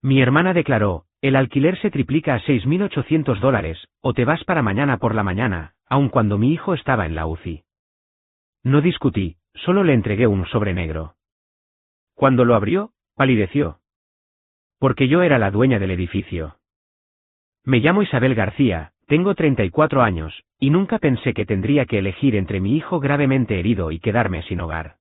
Mi hermana declaró, el alquiler se triplica a $6.800, o te vas para mañana por la mañana, aun cuando mi hijo estaba en la UCI. No discutí, solo le entregué un sobre negro. Cuando lo abrió, palideció. Porque yo era la dueña del edificio. Me llamo Isabel García, tengo 34 años, y nunca pensé que tendría que elegir entre mi hijo gravemente herido y quedarme sin hogar.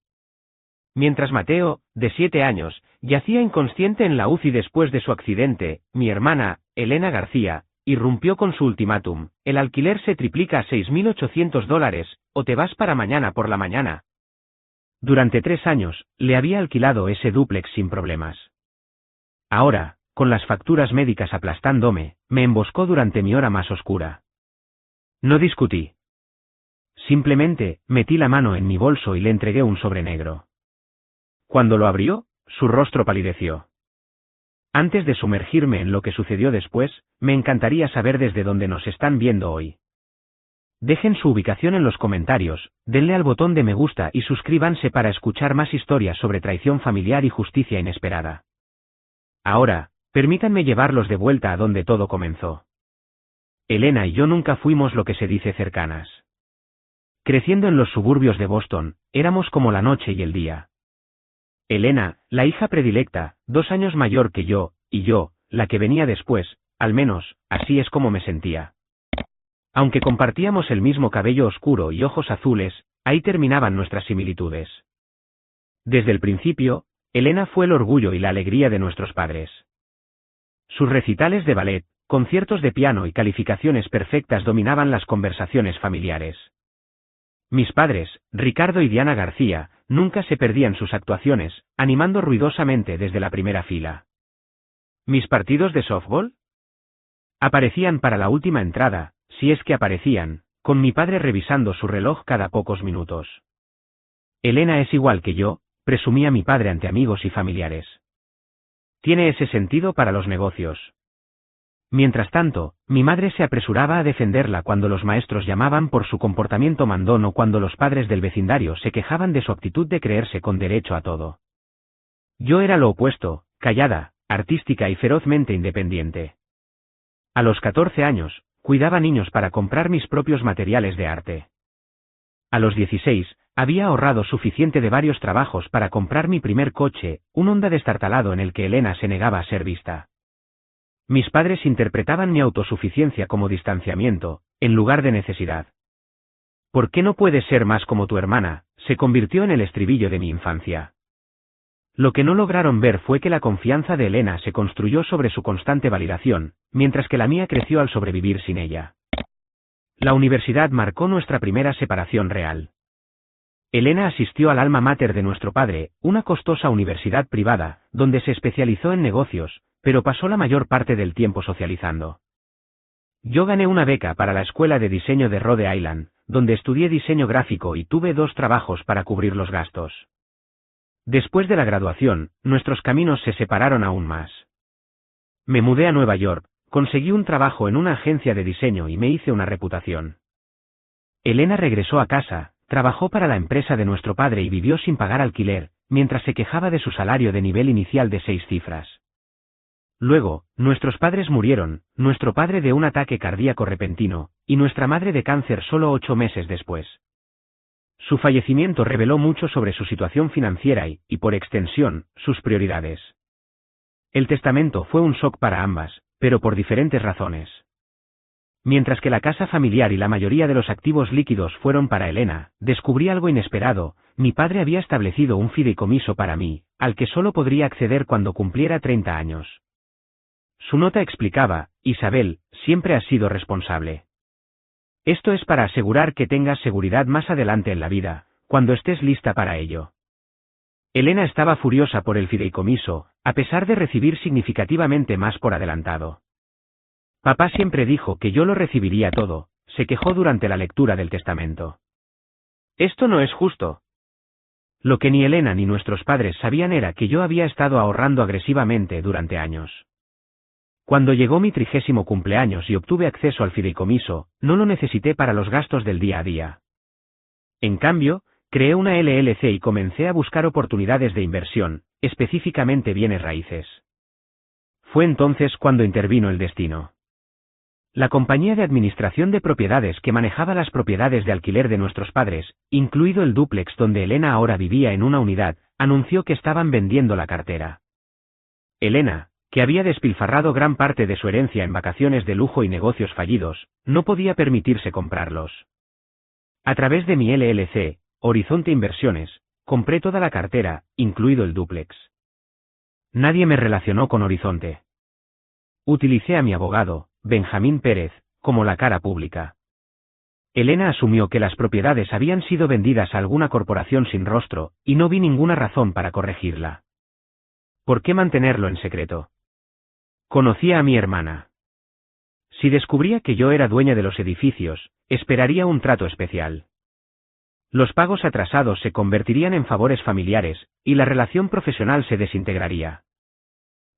Mientras Mateo, de 7 años, yacía inconsciente en la UCI después de su accidente, mi hermana, Elena García, irrumpió con su ultimátum, el alquiler se triplica a $6.800, o te vas para mañana por la mañana. Durante 3 años, le había alquilado ese dúplex sin problemas. Ahora, con las facturas médicas aplastándome, me emboscó durante mi hora más oscura. No discutí. Simplemente, metí la mano en mi bolso y le entregué un sobre negro. Cuando lo abrió, su rostro palideció. Antes de sumergirme en lo que sucedió después, me encantaría saber desde dónde nos están viendo hoy. Dejen su ubicación en los comentarios, denle al botón de me gusta y suscríbanse para escuchar más historias sobre traición familiar y justicia inesperada. Ahora, permítanme llevarlos de vuelta a donde todo comenzó. Elena y yo nunca fuimos lo que se dice cercanas. Creciendo en los suburbios de Boston, éramos como la noche y el día. Elena, la hija predilecta, 2 años mayor que yo, y yo, la que venía después, al menos, así es como me sentía. Aunque compartíamos el mismo cabello oscuro y ojos azules, ahí terminaban nuestras similitudes. Desde el principio, Elena fue el orgullo y la alegría de nuestros padres. Sus recitales de ballet, conciertos de piano y calificaciones perfectas dominaban las conversaciones familiares. Mis padres, Ricardo y Diana García, nunca se perdían sus actuaciones, animando ruidosamente desde la primera fila. ¿Mis partidos de softball? Aparecían para la última entrada, si es que aparecían, con mi padre revisando su reloj cada pocos minutos. Elena es igual que yo, presumía mi padre ante amigos y familiares. Tiene ese sentido para los negocios. Mientras tanto, mi madre se apresuraba a defenderla cuando los maestros llamaban por su comportamiento mandón o cuando los padres del vecindario se quejaban de su actitud de creerse con derecho a todo. Yo era lo opuesto, callada, artística y ferozmente independiente. A los 14 años, cuidaba niños para comprar mis propios materiales de arte. A los 16, había ahorrado suficiente de varios trabajos para comprar mi primer coche, un Honda destartalado en el que Elena se negaba a ser vista. Mis padres interpretaban mi autosuficiencia como distanciamiento, en lugar de necesidad. ¿Por qué no puedes ser más como tu hermana?, se convirtió en el estribillo de mi infancia. Lo que no lograron ver fue que la confianza de Elena se construyó sobre su constante validación, mientras que la mía creció al sobrevivir sin ella. La universidad marcó nuestra primera separación real. Elena asistió al alma mater de nuestro padre, una costosa universidad privada, donde se especializó en negocios, pero pasó la mayor parte del tiempo socializando. Yo gané una beca para la Escuela de Diseño de Rhode Island, donde estudié diseño gráfico y tuve 2 trabajos para cubrir los gastos. Después de la graduación, nuestros caminos se separaron aún más. Me mudé a Nueva York, conseguí un trabajo en una agencia de diseño y me hice una reputación. Elena regresó a casa, trabajó para la empresa de nuestro padre y vivió sin pagar alquiler, mientras se quejaba de su salario de nivel inicial de 6 cifras. Luego, nuestros padres murieron, nuestro padre de un ataque cardíaco repentino, y nuestra madre de cáncer solo 8 meses después. Su fallecimiento reveló mucho sobre su situación financiera y, por extensión, sus prioridades. El testamento fue un shock para ambas, pero por diferentes razones. Mientras que la casa familiar y la mayoría de los activos líquidos fueron para Elena, descubrí algo inesperado: mi padre había establecido un fideicomiso para mí, al que solo podría acceder cuando cumpliera 30 años. Su nota explicaba: Isabel, siempre has sido responsable. Esto es para asegurar que tengas seguridad más adelante en la vida, cuando estés lista para ello. Elena estaba furiosa por el fideicomiso, a pesar de recibir significativamente más por adelantado. Papá siempre dijo que yo lo recibiría todo, se quejó durante la lectura del testamento. Esto no es justo. Lo que ni Elena ni nuestros padres sabían era que yo había estado ahorrando agresivamente durante años. Cuando llegó mi 30º cumpleaños y obtuve acceso al fideicomiso, no lo necesité para los gastos del día a día. En cambio, creé una LLC y comencé a buscar oportunidades de inversión, específicamente bienes raíces. Fue entonces cuando intervino el destino. La compañía de administración de propiedades que manejaba las propiedades de alquiler de nuestros padres, incluido el dúplex donde Elena ahora vivía en una unidad, anunció que estaban vendiendo la cartera. Elena, que había despilfarrado gran parte de su herencia en vacaciones de lujo y negocios fallidos, no podía permitirse comprarlos. A través de mi LLC, Horizonte Inversiones, compré toda la cartera, incluido el dúplex. Nadie me relacionó con Horizonte. Utilicé a mi abogado, Benjamín Pérez, como la cara pública. Elena asumió que las propiedades habían sido vendidas a alguna corporación sin rostro, y no vi ninguna razón para corregirla. ¿Por qué mantenerlo en secreto? Conocía a mi hermana. Si descubría que yo era dueña de los edificios, esperaría un trato especial. Los pagos atrasados se convertirían en favores familiares, y la relación profesional se desintegraría.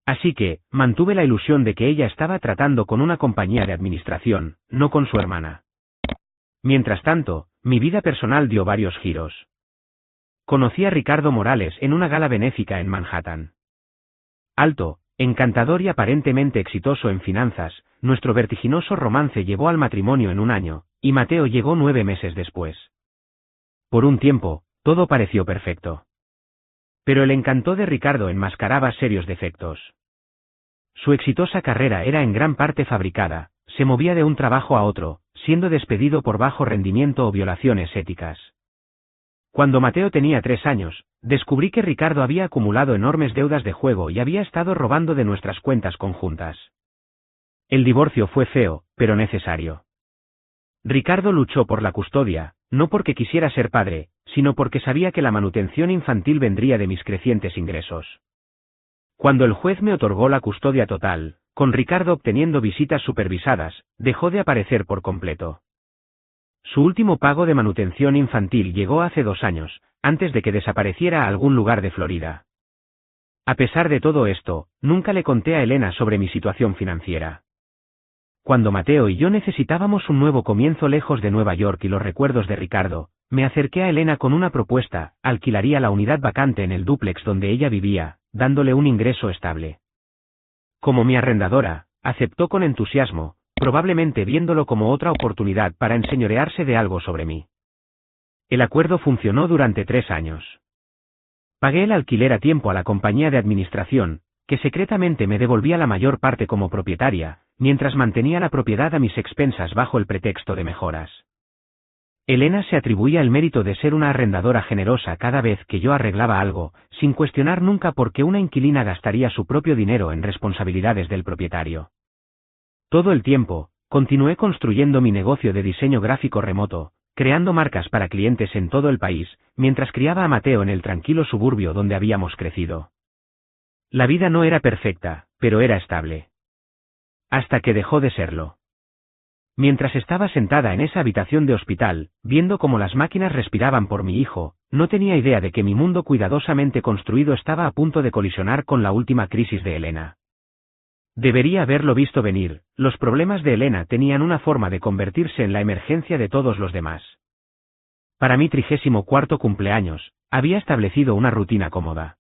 Así que, mantuve la ilusión de que ella estaba tratando con una compañía de administración, no con su hermana. Mientras tanto, mi vida personal dio varios giros. Conocí a Ricardo Morales en una gala benéfica en Manhattan. Alto, encantador y aparentemente exitoso en finanzas, nuestro vertiginoso romance llevó al matrimonio en un año, y Mateo llegó 9 meses después. Por un tiempo, todo pareció perfecto. Pero el encanto de Ricardo enmascaraba serios defectos. Su exitosa carrera era en gran parte fabricada, se movía de un trabajo a otro, siendo despedido por bajo rendimiento o violaciones éticas. Cuando Mateo tenía 3 años, descubrí que Ricardo había acumulado enormes deudas de juego y había estado robando de nuestras cuentas conjuntas. El divorcio fue feo, pero necesario. Ricardo luchó por la custodia, no porque quisiera ser padre, sino porque sabía que la manutención infantil vendría de mis crecientes ingresos. Cuando el juez me otorgó la custodia total, con Ricardo obteniendo visitas supervisadas, dejó de aparecer por completo. Su último pago de manutención infantil llegó hace 2 años, antes de que desapareciera a algún lugar de Florida. A pesar de todo esto, nunca le conté a Elena sobre mi situación financiera. Cuando Mateo y yo necesitábamos un nuevo comienzo lejos de Nueva York y los recuerdos de Ricardo, me acerqué a Elena con una propuesta: alquilaría la unidad vacante en el dúplex donde ella vivía, dándole un ingreso estable. Como mi arrendadora, aceptó con entusiasmo, probablemente viéndolo como otra oportunidad para enseñorearse de algo sobre mí. El acuerdo funcionó durante 3 años. Pagué el alquiler a tiempo a la compañía de administración, que secretamente me devolvía la mayor parte como propietaria, mientras mantenía la propiedad a mis expensas bajo el pretexto de mejoras. Elena se atribuía el mérito de ser una arrendadora generosa cada vez que yo arreglaba algo, sin cuestionar nunca por qué una inquilina gastaría su propio dinero en responsabilidades del propietario. Todo el tiempo, continué construyendo mi negocio de diseño gráfico remoto, creando marcas para clientes en todo el país, mientras criaba a Mateo en el tranquilo suburbio donde habíamos crecido. La vida no era perfecta, pero era estable. Hasta que dejó de serlo. Mientras estaba sentada en esa habitación de hospital, viendo cómo las máquinas respiraban por mi hijo, no tenía idea de que mi mundo cuidadosamente construido estaba a punto de colisionar con la última crisis de Elena. Debería haberlo visto venir, los problemas de Elena tenían una forma de convertirse en la emergencia de todos los demás. Para mi 34º cumpleaños, había establecido una rutina cómoda.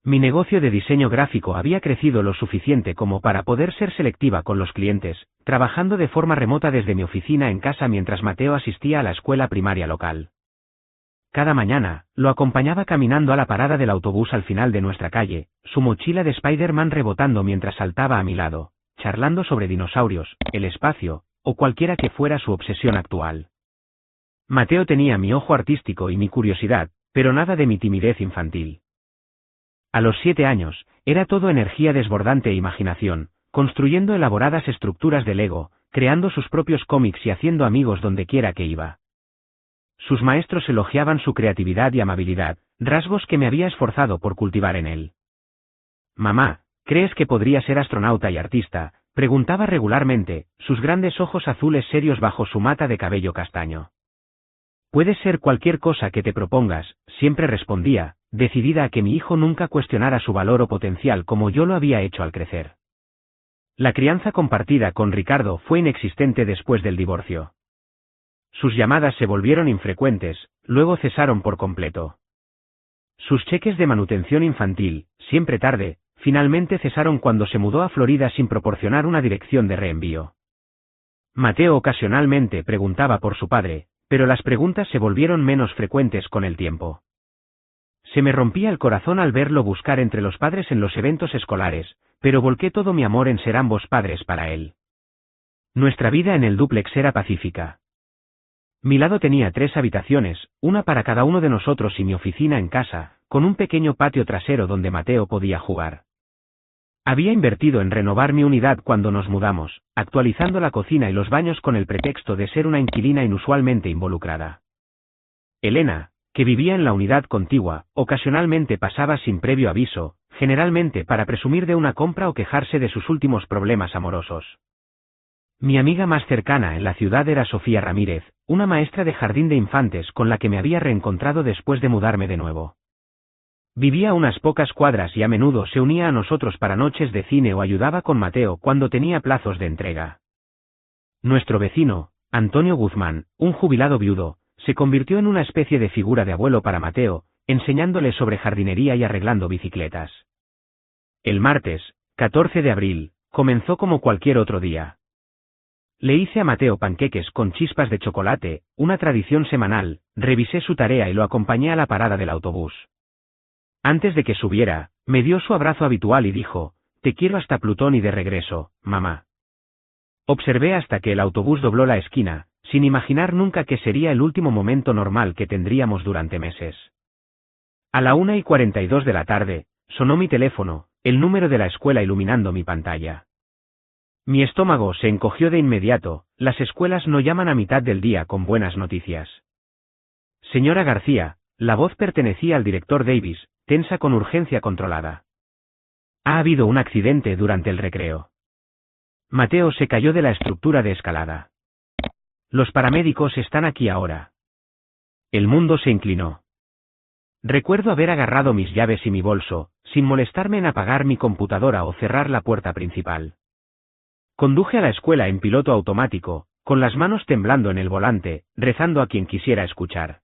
Mi negocio de diseño gráfico había crecido lo suficiente como para poder ser selectiva con los clientes, trabajando de forma remota desde mi oficina en casa mientras Mateo asistía a la escuela primaria local. Cada mañana, lo acompañaba caminando a la parada del autobús al final de nuestra calle, su mochila de Spider-Man rebotando mientras saltaba a mi lado, charlando sobre dinosaurios, el espacio, o cualquiera que fuera su obsesión actual. Mateo tenía mi ojo artístico y mi curiosidad, pero nada de mi timidez infantil. A los 7 años, era todo energía desbordante e imaginación, construyendo elaboradas estructuras de Lego, creando sus propios cómics y haciendo amigos donde quiera que iba. Sus maestros elogiaban su creatividad y amabilidad, rasgos que me había esforzado por cultivar en él. «Mamá, ¿crees que podría ser astronauta y artista?», preguntaba regularmente, sus grandes ojos azules serios bajo su mata de cabello castaño. «Puedes ser cualquier cosa que te propongas», siempre respondía, decidida a que mi hijo nunca cuestionara su valor o potencial como yo lo había hecho al crecer. La crianza compartida con Ricardo fue inexistente después del divorcio. Sus llamadas se volvieron infrecuentes, luego cesaron por completo. Sus cheques de manutención infantil, siempre tarde, finalmente cesaron cuando se mudó a Florida sin proporcionar una dirección de reenvío. Mateo ocasionalmente preguntaba por su padre, pero las preguntas se volvieron menos frecuentes con el tiempo. Se me rompía el corazón al verlo buscar entre los padres en los eventos escolares, pero volqué todo mi amor en ser ambos padres para él. Nuestra vida en el dúplex era pacífica. Mi lado tenía 3 habitaciones, una para cada uno de nosotros y mi oficina en casa, con un pequeño patio trasero donde Mateo podía jugar. Había invertido en renovar mi unidad cuando nos mudamos, actualizando la cocina y los baños con el pretexto de ser una inquilina inusualmente involucrada. Elena, que vivía en la unidad contigua, ocasionalmente pasaba sin previo aviso, generalmente para presumir de una compra o quejarse de sus últimos problemas amorosos. Mi amiga más cercana en la ciudad era Sofía Ramírez, una maestra de jardín de infantes con la que me había reencontrado después de mudarme de nuevo. Vivía a unas pocas cuadras y a menudo se unía a nosotros para noches de cine o ayudaba con Mateo cuando tenía plazos de entrega. Nuestro vecino, Antonio Guzmán, un jubilado viudo, se convirtió en una especie de figura de abuelo para Mateo, enseñándole sobre jardinería y arreglando bicicletas. El martes, 14 de abril, comenzó como cualquier otro día. Le hice a Mateo panqueques con chispas de chocolate, una tradición semanal, revisé su tarea y lo acompañé a la parada del autobús. Antes de que subiera, me dio su abrazo habitual y dijo, «Te quiero hasta Plutón y de regreso, mamá». Observé hasta que el autobús dobló la esquina, sin imaginar nunca que sería el último momento normal que tendríamos durante meses. A la 1:42 de la tarde, sonó mi teléfono, el número de la escuela iluminando mi pantalla. Mi estómago se encogió de inmediato, las escuelas no llaman a mitad del día con buenas noticias. Señora García, la voz pertenecía al director Davis, tensa con urgencia controlada. Ha habido un accidente durante el recreo. Mateo se cayó de la estructura de escalada. Los paramédicos están aquí ahora. El mundo se inclinó. Recuerdo haber agarrado mis llaves y mi bolso, sin molestarme en apagar mi computadora o cerrar la puerta principal. Conduje a la escuela en piloto automático, con las manos temblando en el volante, rezando a quien quisiera escuchar.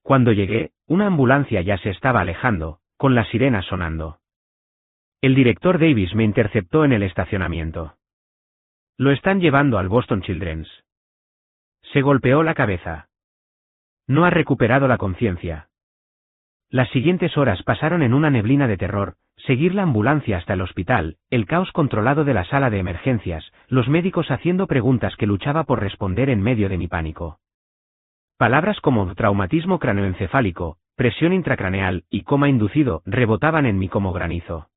Cuando llegué, una ambulancia ya se estaba alejando, con las sirenas sonando. El director Davis me interceptó en el estacionamiento. Lo están llevando al Boston Children's. Se golpeó la cabeza. No ha recuperado la conciencia. Las siguientes horas pasaron en una neblina de terror, seguir la ambulancia hasta el hospital, el caos controlado de la sala de emergencias, los médicos haciendo preguntas que luchaba por responder en medio de mi pánico. Palabras como traumatismo craneoencefálico, presión intracraneal y coma inducido rebotaban en mí como granizo.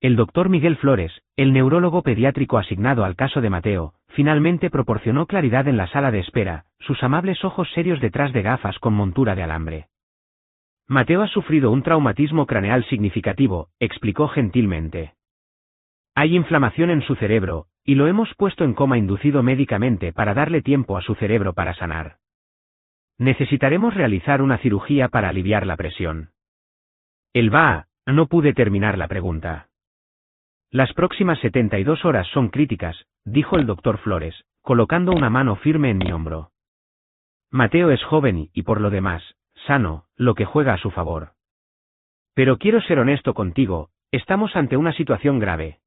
El doctor Miguel Flores, el neurólogo pediátrico asignado al caso de Mateo, finalmente proporcionó claridad en la sala de espera, sus amables ojos serios detrás de gafas con montura de alambre. Mateo ha sufrido un traumatismo craneal significativo, explicó gentilmente. Hay inflamación en su cerebro, y lo hemos puesto en coma inducido médicamente para darle tiempo a su cerebro para sanar. Necesitaremos realizar una cirugía para aliviar la presión. ¿Él va a? No pude terminar la pregunta. Las próximas 72 horas son críticas, dijo el doctor Flores, colocando una mano firme en mi hombro. Mateo es joven y, por lo demás, sano, lo que juega a su favor. Pero quiero ser honesto contigo, estamos ante una situación grave.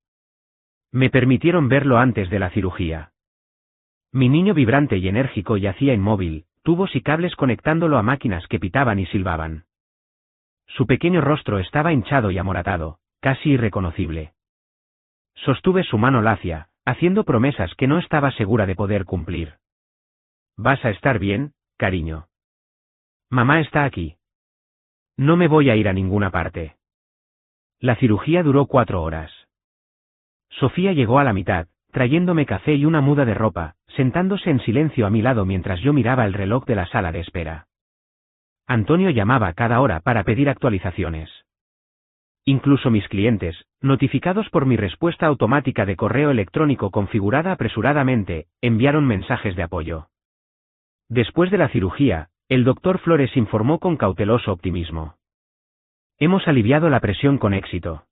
Me permitieron verlo antes de la cirugía. Mi niño vibrante y enérgico yacía inmóvil, tubos y cables conectándolo a máquinas que pitaban y silbaban. Su pequeño rostro estaba hinchado y amoratado, casi irreconocible. Sostuve su mano lacia, haciendo promesas que no estaba segura de poder cumplir. ¿Vas a estar bien, cariño? Mamá está aquí. No me voy a ir a ninguna parte. La cirugía duró 4 horas. Sofía llegó a la mitad, trayéndome café y una muda de ropa, sentándose en silencio a mi lado mientras yo miraba el reloj de la sala de espera. Antonio llamaba cada hora para pedir actualizaciones. Incluso mis clientes, notificados por mi respuesta automática de correo electrónico configurada apresuradamente, enviaron mensajes de apoyo. Después de la cirugía, el doctor Flores informó con cauteloso optimismo. Hemos aliviado la presión con éxito.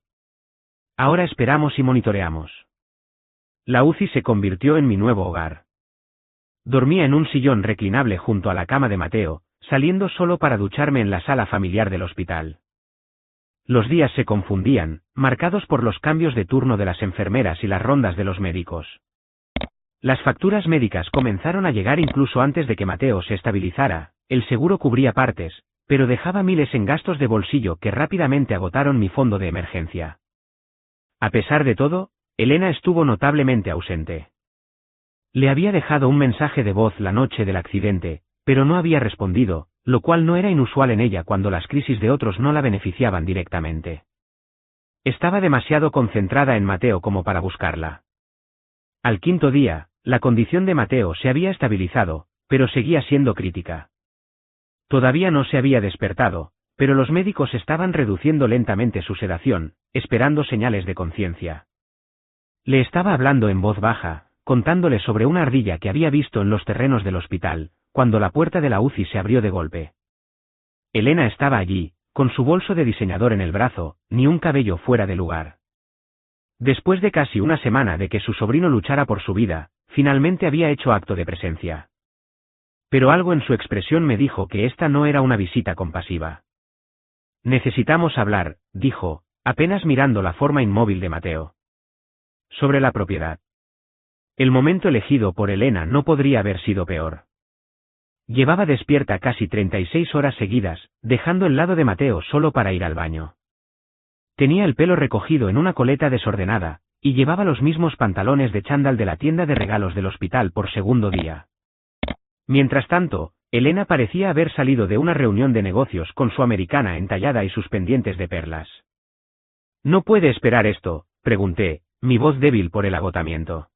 Ahora esperamos y monitoreamos. La UCI se convirtió en mi nuevo hogar. Dormía en un sillón reclinable junto a la cama de Mateo, saliendo solo para ducharme en la sala familiar del hospital. Los días se confundían, marcados por los cambios de turno de las enfermeras y las rondas de los médicos. Las facturas médicas comenzaron a llegar incluso antes de que Mateo se estabilizara. El seguro cubría partes, pero dejaba miles en gastos de bolsillo que rápidamente agotaron mi fondo de emergencia. A pesar de todo, Elena estuvo notablemente ausente. Le había dejado un mensaje de voz la noche del accidente, pero no había respondido, lo cual no era inusual en ella cuando las crisis de otros no la beneficiaban directamente. Estaba demasiado concentrada en Mateo como para buscarla. Al quinto día, la condición de Mateo se había estabilizado, pero seguía siendo crítica. Todavía no se había despertado, pero los médicos estaban reduciendo lentamente su sedación, esperando señales de conciencia. Le estaba hablando en voz baja, contándole sobre una ardilla que había visto en los terrenos del hospital, cuando la puerta de la UCI se abrió de golpe. Elena estaba allí, con su bolso de diseñador en el brazo, ni un cabello fuera de lugar. Después de casi una semana de que su sobrino luchara por su vida, finalmente había hecho acto de presencia. Pero algo en su expresión me dijo que esta no era una visita compasiva. Necesitamos hablar, dijo, apenas mirando la forma inmóvil de Mateo. Sobre la propiedad. El momento elegido por Elena no podría haber sido peor. Llevaba despierta casi 36 horas seguidas, dejando el lado de Mateo solo para ir al baño. Tenía el pelo recogido en una coleta desordenada, y llevaba los mismos pantalones de chándal de la tienda de regalos del hospital por segundo día. Mientras tanto, Elena parecía haber salido de una reunión de negocios con su americana entallada y sus pendientes de perlas. ¿No puede esperar esto?, pregunté, mi voz débil por el agotamiento.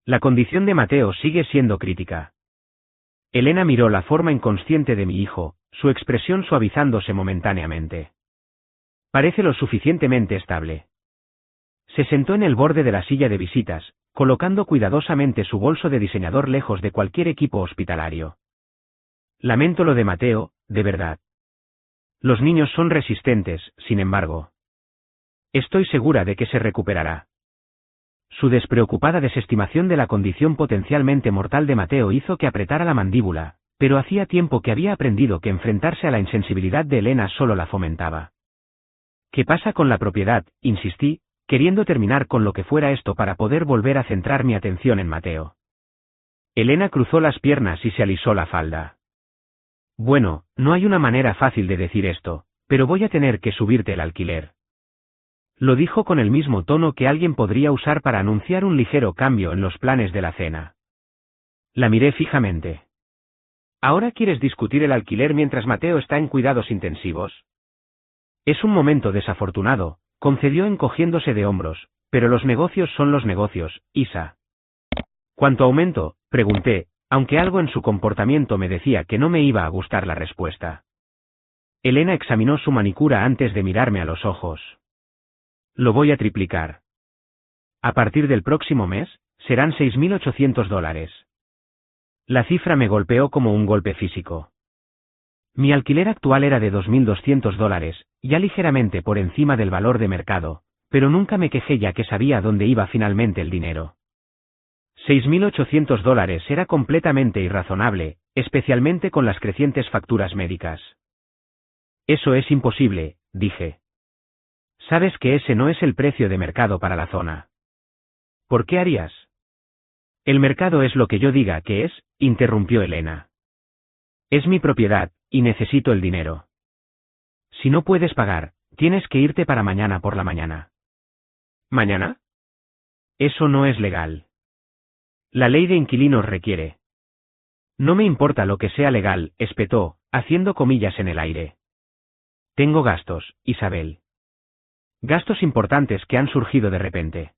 La condición de Mateo sigue siendo crítica. Elena miró la forma inconsciente de mi hijo, su expresión suavizándose momentáneamente. Parece lo suficientemente estable. Se sentó en el borde de la silla de visitas, colocando cuidadosamente su bolso de diseñador lejos de cualquier equipo hospitalario. Lamento lo de Mateo, de verdad. Los niños son resistentes, sin embargo. Estoy segura de que se recuperará. Su despreocupada desestimación de la condición potencialmente mortal de Mateo hizo que apretara la mandíbula, pero hacía tiempo que había aprendido que enfrentarse a la insensibilidad de Elena solo la fomentaba. ¿Qué pasa con la propiedad?, insistí, queriendo terminar con lo que fuera esto para poder volver a centrar mi atención en Mateo. Elena cruzó las piernas y se alisó la falda. Bueno, no hay una manera fácil de decir esto, pero voy a tener que subirte el alquiler. Lo dijo con el mismo tono que alguien podría usar para anunciar un ligero cambio en los planes de la cena. La miré fijamente. ¿Ahora quieres discutir el alquiler mientras Mateo está en cuidados intensivos? Es un momento desafortunado, concedió encogiéndose de hombros, pero los negocios son los negocios, Isa. ¿Cuánto aumento?, pregunté, aunque algo en su comportamiento me decía que no me iba a gustar la respuesta. Elena examinó su manicura antes de mirarme a los ojos. Lo voy a triplicar. A partir del próximo mes, serán $6.800. La cifra me golpeó como un golpe físico. Mi alquiler actual era de $2.200, ya ligeramente por encima del valor de mercado, pero nunca me quejé ya que sabía dónde iba finalmente el dinero. $6.800 era completamente irrazonable, especialmente con las crecientes facturas médicas. Eso es imposible, dije. Sabes que ese no es el precio de mercado para la zona. ¿Por qué harías? El mercado es lo que yo diga que es, interrumpió Elena. Es mi propiedad, y necesito el dinero. Si no puedes pagar, tienes que irte para mañana por la mañana. ¿Mañana? Eso no es legal. La ley de inquilinos requiere. No me importa lo que sea legal, espetó, haciendo comillas en el aire. Tengo gastos, Isabel. Gastos importantes que han surgido de repente.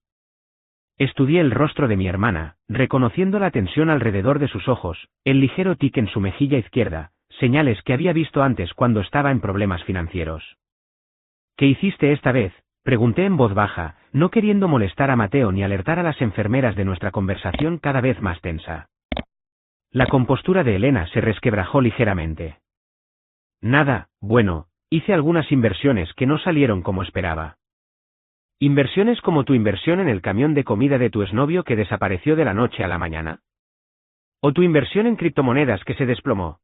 Estudié el rostro de mi hermana, reconociendo la tensión alrededor de sus ojos, el ligero tic en su mejilla izquierda, señales que había visto antes cuando estaba en problemas financieros. ¿Qué hiciste esta vez?, pregunté en voz baja, no queriendo molestar a Mateo ni alertar a las enfermeras de nuestra conversación cada vez más tensa. La compostura de Elena se resquebrajó ligeramente. Nada, bueno, hice algunas inversiones que no salieron como esperaba. ¿Inversiones como tu inversión en el camión de comida de tu exnovio que desapareció de la noche a la mañana? ¿O tu inversión en criptomonedas que se desplomó?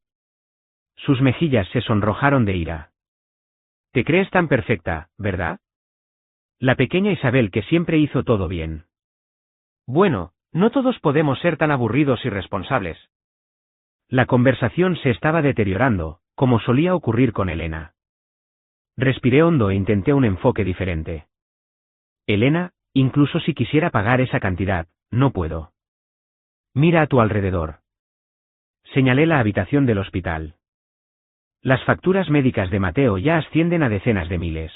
Sus mejillas se sonrojaron de ira. Te crees tan perfecta, ¿verdad? La pequeña Isabel que siempre hizo todo bien. Bueno, no todos podemos ser tan aburridos y responsables. La conversación se estaba deteriorando, como solía ocurrir con Elena. Respiré hondo e intenté un enfoque diferente. Elena, incluso si quisiera pagar esa cantidad, no puedo. Mira a tu alrededor. Señalé la habitación del hospital. Las facturas médicas de Mateo ya ascienden a decenas de miles.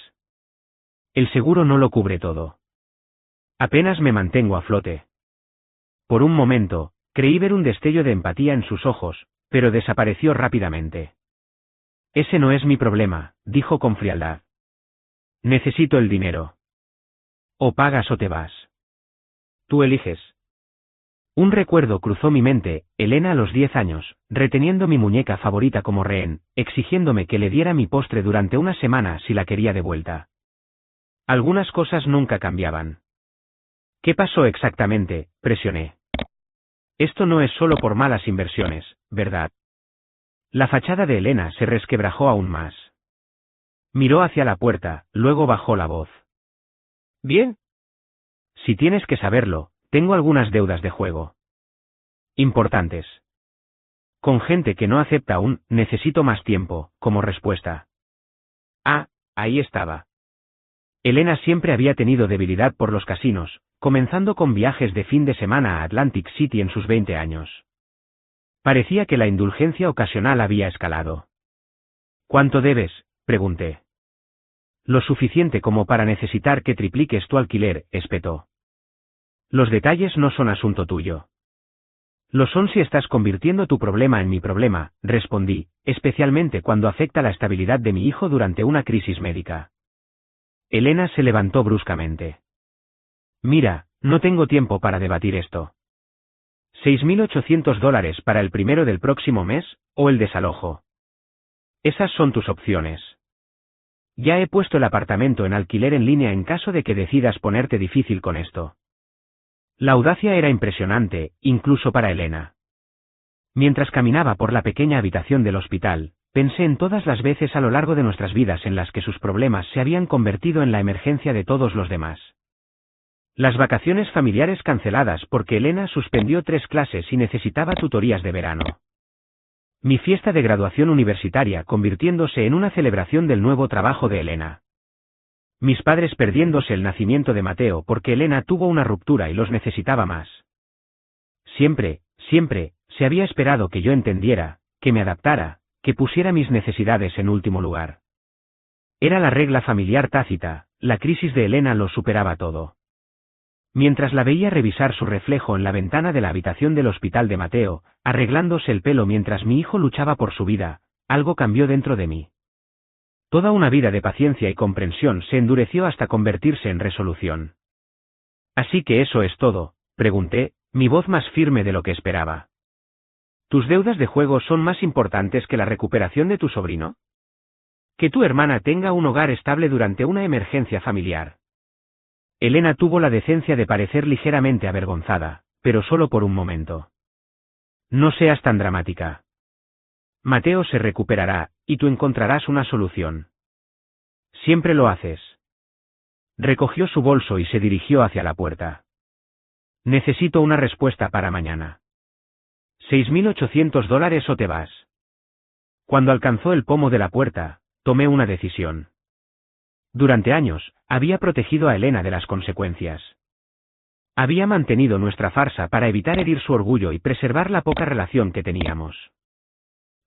El seguro no lo cubre todo. Apenas me mantengo a flote. Por un momento, creí ver un destello de empatía en sus ojos, pero desapareció rápidamente. Ese no es mi problema, dijo con frialdad. Necesito el dinero. O pagas o te vas. Tú eliges. Un recuerdo cruzó mi mente, Elena a los 10 años, reteniendo mi muñeca favorita como rehén, exigiéndome que le diera mi postre durante una semana si la quería de vuelta. Algunas cosas nunca cambiaban. ¿Qué pasó exactamente?, presioné. Esto no es solo por malas inversiones, ¿verdad? La fachada de Elena se resquebrajó aún más. Miró hacia la puerta, luego bajó la voz. Bien. Si tienes que saberlo, tengo algunas deudas de juego. Importantes. Con gente que no acepta aún, necesito más tiempo, como respuesta. Ah, ahí estaba. Elena siempre había tenido debilidad por los casinos, comenzando con viajes de fin de semana a Atlantic City en sus 20 años. Parecía que la indulgencia ocasional había escalado. ¿Cuánto debes?, pregunté. Lo suficiente como para necesitar que tripliques tu alquiler, espetó. Los detalles no son asunto tuyo. Lo son si estás convirtiendo tu problema en mi problema, respondí, especialmente cuando afecta la estabilidad de mi hijo durante una crisis médica. Elena se levantó bruscamente. Mira, no tengo tiempo para debatir esto. $6.800 para el primero del próximo mes, o el desalojo. Esas son tus opciones. Ya he puesto el apartamento en alquiler en línea en caso de que decidas ponerte difícil con esto. La audacia era impresionante, incluso para Elena. Mientras caminaba por la pequeña habitación del hospital, pensé en todas las veces a lo largo de nuestras vidas en las que sus problemas se habían convertido en la emergencia de todos los demás. Las vacaciones familiares canceladas porque Elena suspendió 3 clases y necesitaba tutorías de verano. Mi fiesta de graduación universitaria convirtiéndose en una celebración del nuevo trabajo de Elena. Mis padres perdiéndose el nacimiento de Mateo porque Elena tuvo una ruptura y los necesitaba más. Siempre, se había esperado que yo entendiera, que me adaptara, que pusiera mis necesidades en último lugar. Era la regla familiar tácita, la crisis de Elena lo superaba todo. Mientras la veía revisar su reflejo en la ventana de la habitación del hospital de Mateo, arreglándose el pelo mientras mi hijo luchaba por su vida, algo cambió dentro de mí. Toda una vida de paciencia y comprensión se endureció hasta convertirse en resolución. ¿Así que eso es todo?, pregunté, mi voz más firme de lo que esperaba. ¿Tus deudas de juego son más importantes que la recuperación de tu sobrino? Que tu hermana tenga un hogar estable durante una emergencia familiar. Elena tuvo la decencia de parecer ligeramente avergonzada, pero solo por un momento. No seas tan dramática. Mateo se recuperará, y tú encontrarás una solución. Siempre lo haces. Recogió su bolso y se dirigió hacia la puerta. Necesito una respuesta para mañana. $6.800 o te vas. Cuando alcanzó el pomo de la puerta, tomé una decisión. Durante años, había protegido a Elena de las consecuencias. Había mantenido nuestra farsa para evitar herir su orgullo y preservar la poca relación que teníamos.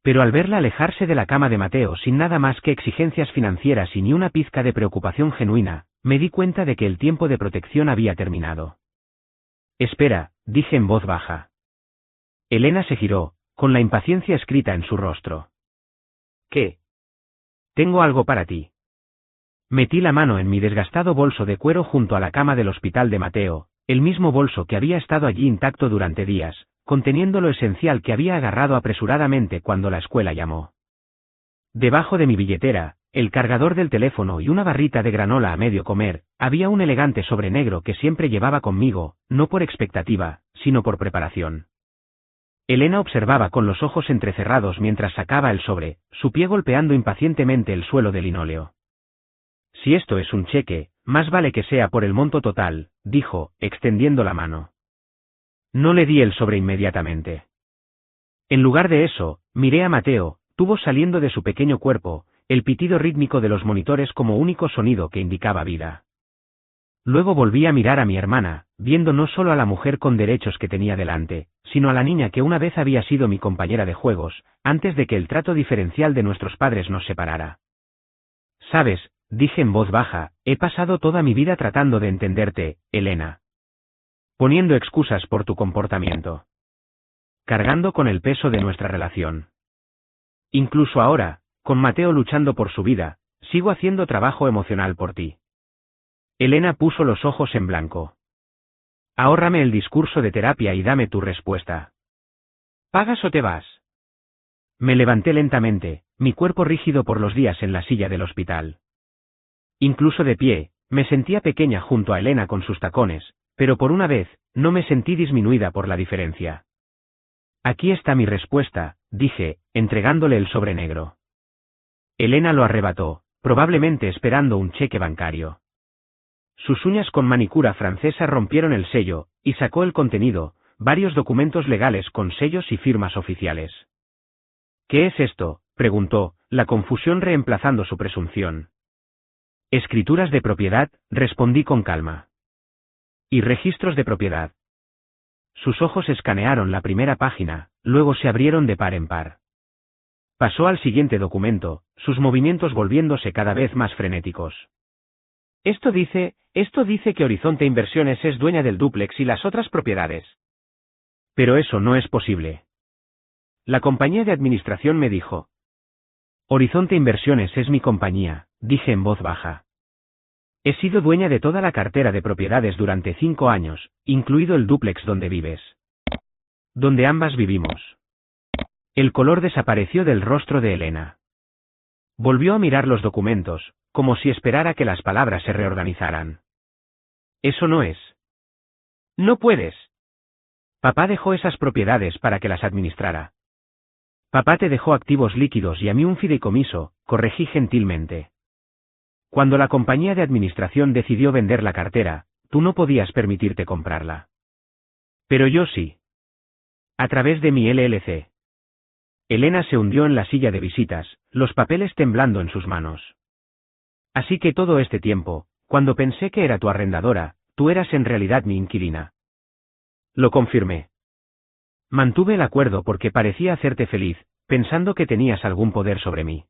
Pero al verla alejarse de la cama de Mateo sin nada más que exigencias financieras y ni una pizca de preocupación genuina, me di cuenta de que el tiempo de protección había terminado. Espera, dije en voz baja. Elena se giró, con la impaciencia escrita en su rostro. ¿Qué? Tengo algo para ti. Metí la mano en mi desgastado bolso de cuero junto a la cama del hospital de Mateo, el mismo bolso que había estado allí intacto durante días, conteniendo lo esencial que había agarrado apresuradamente cuando la escuela llamó. Debajo de mi billetera, el cargador del teléfono y una barrita de granola a medio comer, había un elegante sobre negro que siempre llevaba conmigo, no por expectativa, sino por preparación. Elena observaba con los ojos entrecerrados mientras sacaba el sobre, su pie golpeando impacientemente el suelo de linóleo. Si esto es un cheque, más vale que sea por el monto total, dijo, extendiendo la mano. No le di el sobre inmediatamente. En lugar de eso, miré a Mateo, tuvo saliendo de su pequeño cuerpo, el pitido rítmico de los monitores como único sonido que indicaba vida. Luego volví a mirar a mi hermana, viendo no solo a la mujer con derechos que tenía delante, sino a la niña que una vez había sido mi compañera de juegos, antes de que el trato diferencial de nuestros padres nos separara. Sabes, dije en voz baja, he pasado toda mi vida tratando de entenderte, Elena. Poniendo excusas por tu comportamiento. Cargando con el peso de nuestra relación. Incluso ahora, con Mateo luchando por su vida, sigo haciendo trabajo emocional por ti. Elena puso los ojos en blanco. Ahórrame el discurso de terapia y dame tu respuesta. ¿Pagas o te vas? Me levanté lentamente, mi cuerpo rígido por los días en la silla del hospital. Incluso de pie, me sentía pequeña junto a Elena con sus tacones, pero por una vez, no me sentí disminuida por la diferencia. Aquí está mi respuesta, dije, entregándole el sobre negro. Elena lo arrebató, probablemente esperando un cheque bancario. Sus uñas con manicura francesa rompieron el sello, y sacó el contenido, varios documentos legales con sellos y firmas oficiales. ¿Qué es esto?, preguntó, la confusión reemplazando su presunción. Escrituras de propiedad, respondí con calma. Y registros de propiedad. Sus ojos escanearon la primera página, luego se abrieron de par en par. Pasó al siguiente documento, sus movimientos volviéndose cada vez más frenéticos. Esto dice que Horizonte Inversiones es dueña del dúplex y las otras propiedades. Pero eso no es posible. La compañía de administración me dijo. Horizonte Inversiones es mi compañía, dije en voz baja. He sido dueña de toda la cartera de propiedades durante 5 años, incluido el dúplex donde vives. Donde ambas vivimos. El color desapareció del rostro de Elena. Volvió a mirar los documentos, como si esperara que las palabras se reorganizaran. Eso no es. No puedes. Papá dejó esas propiedades para que las administrara. Papá te dejó activos líquidos y a mí un fideicomiso, corregí gentilmente. Cuando la compañía de administración decidió vender la cartera, tú no podías permitirte comprarla. Pero yo sí. A través de mi LLC. Elena se hundió en la silla de visitas, los papeles temblando en sus manos. Así que todo este tiempo, cuando pensé que era tu arrendadora, tú eras en realidad mi inquilina. Lo confirmé. Mantuve el acuerdo porque parecía hacerte feliz, pensando que tenías algún poder sobre mí.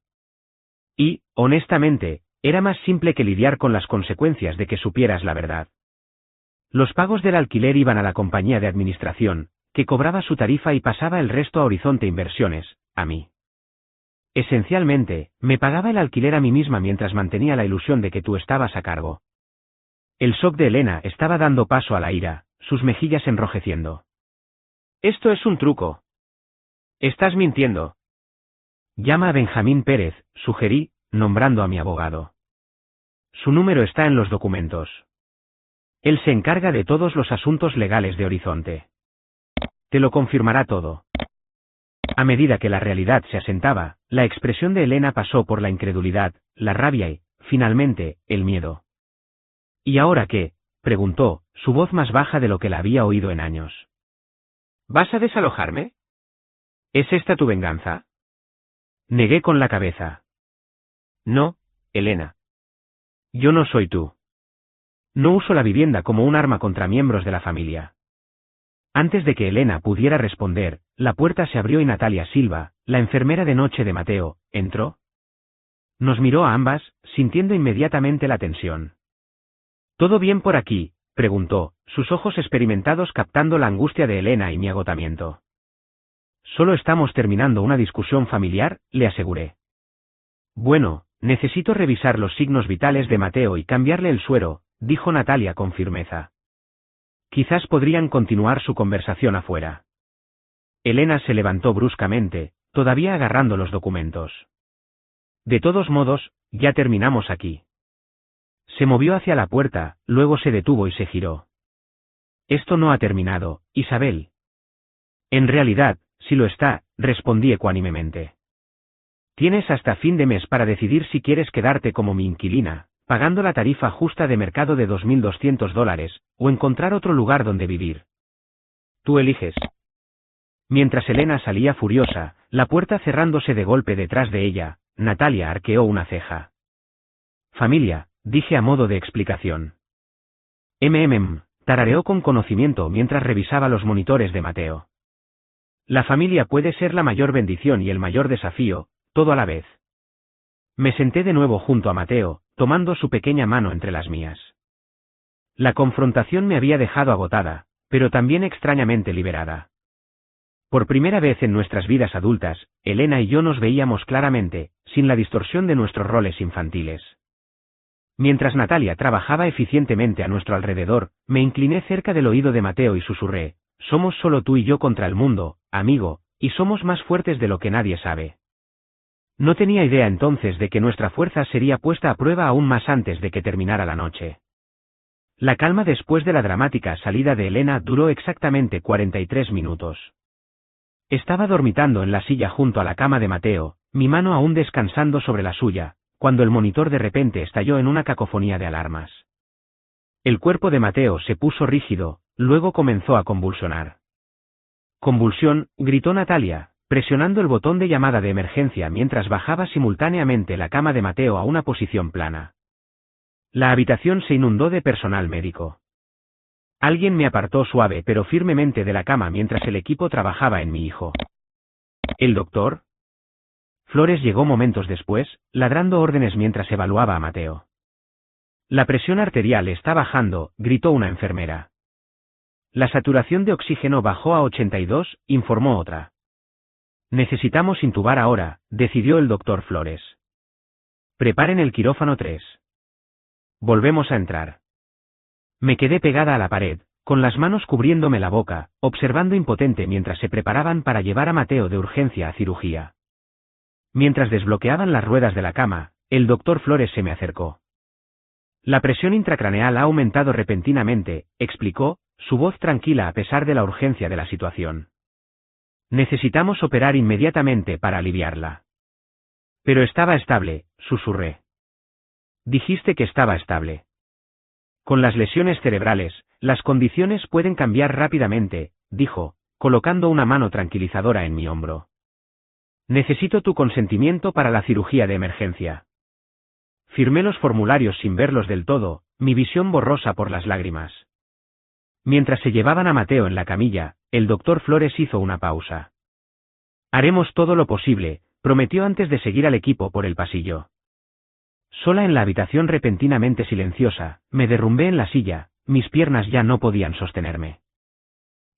Y, honestamente, era más simple que lidiar con las consecuencias de que supieras la verdad. Los pagos del alquiler iban a la compañía de administración, que cobraba su tarifa y pasaba el resto a Horizonte Inversiones, a mí. Esencialmente, me pagaba el alquiler a mí misma mientras mantenía la ilusión de que tú estabas a cargo. El shock de Elena estaba dando paso a la ira, sus mejillas enrojeciendo. Esto es un truco. Estás mintiendo. Llama a Benjamín Pérez, sugerí, nombrando a mi abogado. Su número está en los documentos. Él se encarga de todos los asuntos legales de Horizonte. Te lo confirmará todo. A medida que la realidad se asentaba, la expresión de Elena pasó por la incredulidad, la rabia y, finalmente, el miedo. ¿Y ahora qué?, preguntó, su voz más baja de lo que la había oído en años. ¿Vas a desalojarme? ¿Es esta tu venganza? Negué con la cabeza. No, Elena. Yo no soy tú. No uso la vivienda como un arma contra miembros de la familia. Antes de que Elena pudiera responder, la puerta se abrió y Natalia Silva, la enfermera de noche de Mateo, entró. Nos miró a ambas, sintiendo inmediatamente la tensión. ¿Todo bien por aquí?, preguntó, sus ojos experimentados captando la angustia de Elena y mi agotamiento. Solo estamos terminando una discusión familiar, le aseguré. Bueno, necesito revisar los signos vitales de Mateo y cambiarle el suero, dijo Natalia con firmeza. Quizás podrían continuar su conversación afuera. Elena se levantó bruscamente, todavía agarrando los documentos. De todos modos, ya terminamos aquí. Se movió hacia la puerta, luego se detuvo y se giró. Esto no ha terminado, Isabel. En realidad, sí lo está, respondí ecuánimemente. Tienes hasta fin de mes para decidir si quieres quedarte como mi inquilina, pagando la tarifa justa de mercado de $2.200, o encontrar otro lugar donde vivir. Tú eliges. Mientras Elena salía furiosa, la puerta cerrándose de golpe detrás de ella, Natalia arqueó una ceja. Familia, dije a modo de explicación. Tarareó con conocimiento mientras revisaba los monitores de Mateo. La familia puede ser la mayor bendición y el mayor desafío, todo a la vez. Me senté de nuevo junto a Mateo, tomando su pequeña mano entre las mías. La confrontación me había dejado agotada, pero también extrañamente liberada. Por primera vez en nuestras vidas adultas, Elena y yo nos veíamos claramente, sin la distorsión de nuestros roles infantiles. Mientras Natalia trabajaba eficientemente a nuestro alrededor, me incliné cerca del oído de Mateo y susurré: somos solo tú y yo contra el mundo, amigo, y somos más fuertes de lo que nadie sabe. No tenía idea entonces de que nuestra fuerza sería puesta a prueba aún más antes de que terminara la noche. La calma después de la dramática salida de Elena duró exactamente 43 minutos. Estaba dormitando en la silla junto a la cama de Mateo, mi mano aún descansando sobre la suya, cuando el monitor de repente estalló en una cacofonía de alarmas. El cuerpo de Mateo se puso rígido, luego comenzó a convulsionar. «Convulsión», gritó Natalia, presionando el botón de llamada de emergencia mientras bajaba simultáneamente la cama de Mateo a una posición plana. La habitación se inundó de personal médico. Alguien me apartó suave pero firmemente de la cama mientras el equipo trabajaba en mi hijo. ¿El doctor? Flores llegó momentos después, ladrando órdenes mientras evaluaba a Mateo. La presión arterial está bajando, gritó una enfermera. La saturación de oxígeno bajó a 82, informó otra. Necesitamos intubar ahora, decidió el doctor Flores. Preparen el quirófano 3. Volvemos a entrar. Me quedé pegada a la pared, con las manos cubriéndome la boca, observando impotente mientras se preparaban para llevar a Mateo de urgencia a cirugía. Mientras desbloqueaban las ruedas de la cama, el doctor Flores se me acercó. La presión intracraneal ha aumentado repentinamente, explicó, su voz tranquila a pesar de la urgencia de la situación. Necesitamos operar inmediatamente para aliviarla. Pero estaba estable, susurré. Dijiste que estaba estable. Con las lesiones cerebrales, las condiciones pueden cambiar rápidamente, dijo, colocando una mano tranquilizadora en mi hombro. Necesito tu consentimiento para la cirugía de emergencia. Firmé los formularios sin verlos del todo, mi visión borrosa por las lágrimas. Mientras se llevaban a Mateo en la camilla, el doctor Flores hizo una pausa. Haremos todo lo posible, prometió antes de seguir al equipo por el pasillo. Sola en la habitación repentinamente silenciosa, me derrumbé en la silla, mis piernas ya no podían sostenerme.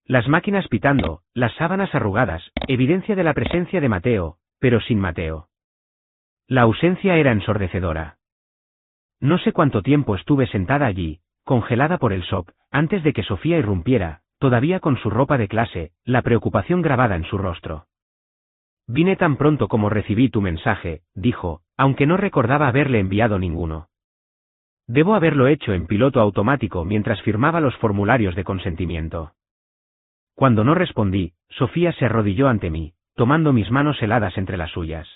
Las máquinas pitando, las sábanas arrugadas, evidencia de la presencia de Mateo, pero sin Mateo. La ausencia era ensordecedora. No sé cuánto tiempo estuve sentada allí, congelada por el shock, antes de que Sofía irrumpiera, todavía con su ropa de clase, la preocupación grabada en su rostro. Vine tan pronto como recibí tu mensaje, dijo, aunque no recordaba haberle enviado ninguno. Debo haberlo hecho en piloto automático mientras firmaba los formularios de consentimiento. Cuando no respondí, Sofía se arrodilló ante mí, tomando mis manos heladas entre las suyas.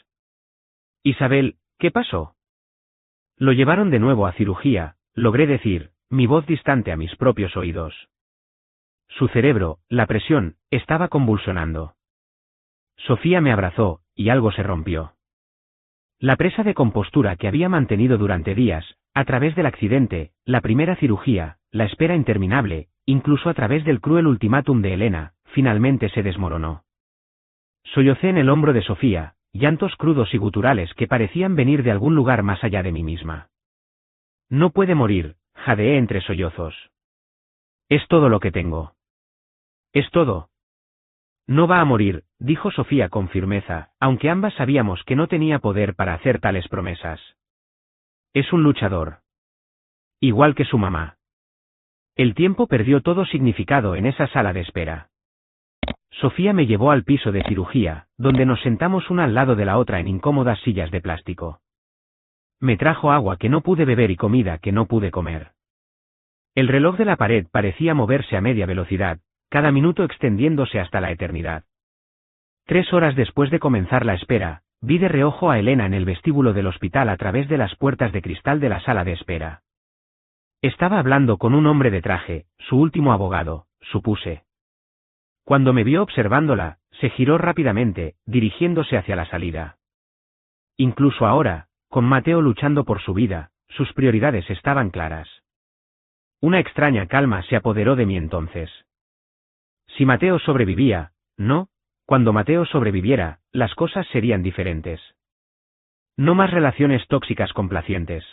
Isabel, ¿qué pasó? Lo llevaron de nuevo a cirugía, logré decir, mi voz distante a mis propios oídos. Su cerebro, la presión, estaba convulsionando. Sofía me abrazó, y algo se rompió. La presa de compostura que había mantenido durante días, a través del accidente, la primera cirugía, la espera interminable, incluso a través del cruel ultimátum de Elena, finalmente se desmoronó. Sollocé en el hombro de Sofía, llantos crudos y guturales que parecían venir de algún lugar más allá de mí misma. No puede morir, jadeé entre sollozos. Es todo lo que tengo. Es todo. No va a morir, dijo Sofía con firmeza, aunque ambas sabíamos que no tenía poder para hacer tales promesas. Es un luchador. Igual que su mamá. El tiempo perdió todo significado en esa sala de espera. Sofía me llevó al piso de cirugía, donde nos sentamos una al lado de la otra en incómodas sillas de plástico. Me trajo agua que no pude beber y comida que no pude comer. El reloj de la pared parecía moverse a media velocidad, cada minuto extendiéndose hasta la eternidad. 3 horas después de comenzar la espera, Vi de reojo a Elena en el vestíbulo del hospital a través de las puertas de cristal de la sala de espera. Estaba hablando con un hombre de traje, su último abogado, supuse. Cuando me vio observándola, se giró rápidamente, dirigiéndose hacia la salida. Incluso ahora, con Mateo luchando por su vida, sus prioridades estaban claras. Una extraña calma se apoderó de mí entonces. Si Mateo sobrevivía, no, cuando Mateo sobreviviera, las cosas serían diferentes. No más relaciones tóxicas complacientes.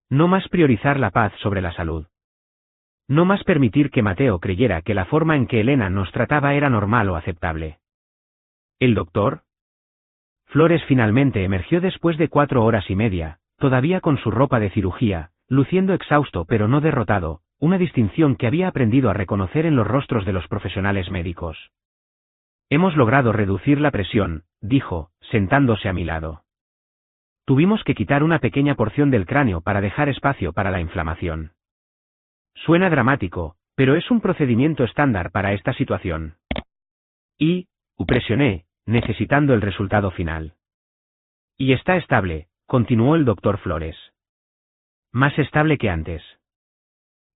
No más priorizar la paz sobre la salud. No más permitir que Mateo creyera que la forma en que Elena nos trataba era normal o aceptable. ¿El doctor? Flores finalmente emergió después de 4 horas y media, todavía con su ropa de cirugía, luciendo exhausto pero no derrotado, una distinción que había aprendido a reconocer en los rostros de los profesionales médicos. Hemos logrado reducir la presión, dijo, sentándose a mi lado. Tuvimos que quitar una pequeña porción del cráneo para dejar espacio para la inflamación. Suena dramático, pero es un procedimiento estándar para esta situación. Presioné, necesitando el resultado final. Y está estable, continuó el doctor Flores. Más estable que antes.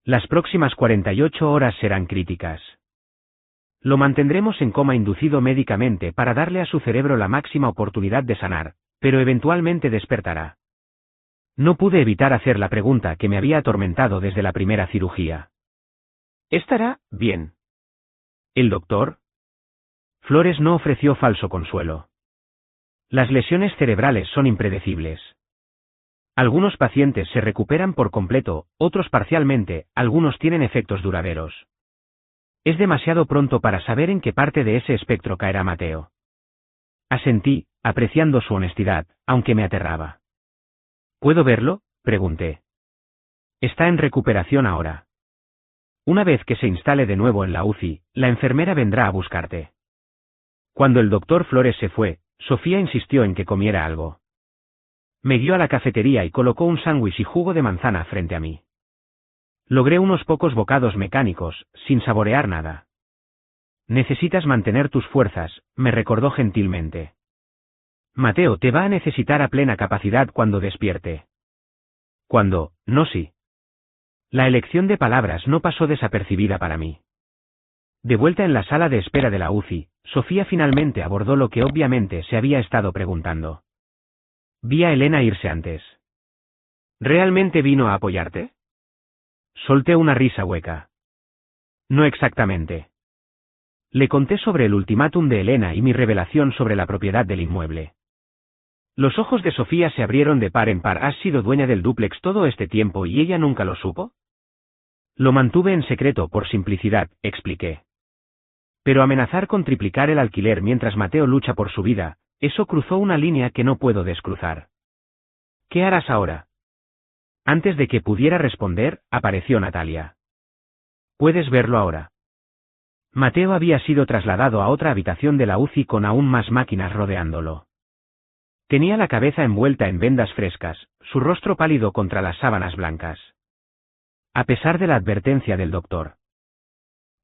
Las próximas 48 horas serán críticas. Lo mantendremos en coma inducido médicamente para darle a su cerebro la máxima oportunidad de sanar, pero eventualmente despertará. No pude evitar hacer la pregunta que me había atormentado desde la primera cirugía. ¿Estará bien? ¿El doctor? Flores no ofreció falso consuelo. Las lesiones cerebrales son impredecibles. Algunos pacientes se recuperan por completo, otros parcialmente, algunos tienen efectos duraderos. Es demasiado pronto para saber en qué parte de ese espectro caerá Mateo. Asentí, apreciando su honestidad, aunque me aterraba. ¿Puedo verlo?, pregunté. Está en recuperación ahora. Una vez que se instale de nuevo en la UCI, la enfermera vendrá a buscarte. Cuando el doctor Flores se fue, Sofía insistió en que comiera algo. Me guió a la cafetería y colocó un sándwich y jugo de manzana frente a mí. Logré unos pocos bocados mecánicos, sin saborear nada. Necesitas mantener tus fuerzas, me recordó gentilmente. Mateo te va a necesitar a plena capacidad cuando despierte. Cuando, no sí. La elección de palabras no pasó desapercibida para mí. De vuelta en la sala de espera de la UCI, Sofía finalmente abordó lo que obviamente se había estado preguntando. Vi a Elena irse antes. ¿Realmente vino a apoyarte? Solté una risa hueca. No exactamente. Le conté sobre el ultimátum de Elena y mi revelación sobre la propiedad del inmueble. Los ojos de Sofía se abrieron de par en par. ¿Has sido dueña del dúplex todo este tiempo y ella nunca lo supo? Lo mantuve en secreto por simplicidad, expliqué. Pero amenazar con triplicar el alquiler mientras Mateo lucha por su vida, eso cruzó una línea que no puedo descruzar. ¿Qué harás ahora? Antes de que pudiera responder, apareció Natalia. Puedes verlo ahora. Mateo había sido trasladado a otra habitación de la UCI con aún más máquinas rodeándolo. Tenía la cabeza envuelta en vendas frescas, su rostro pálido contra las sábanas blancas. A pesar de la advertencia del doctor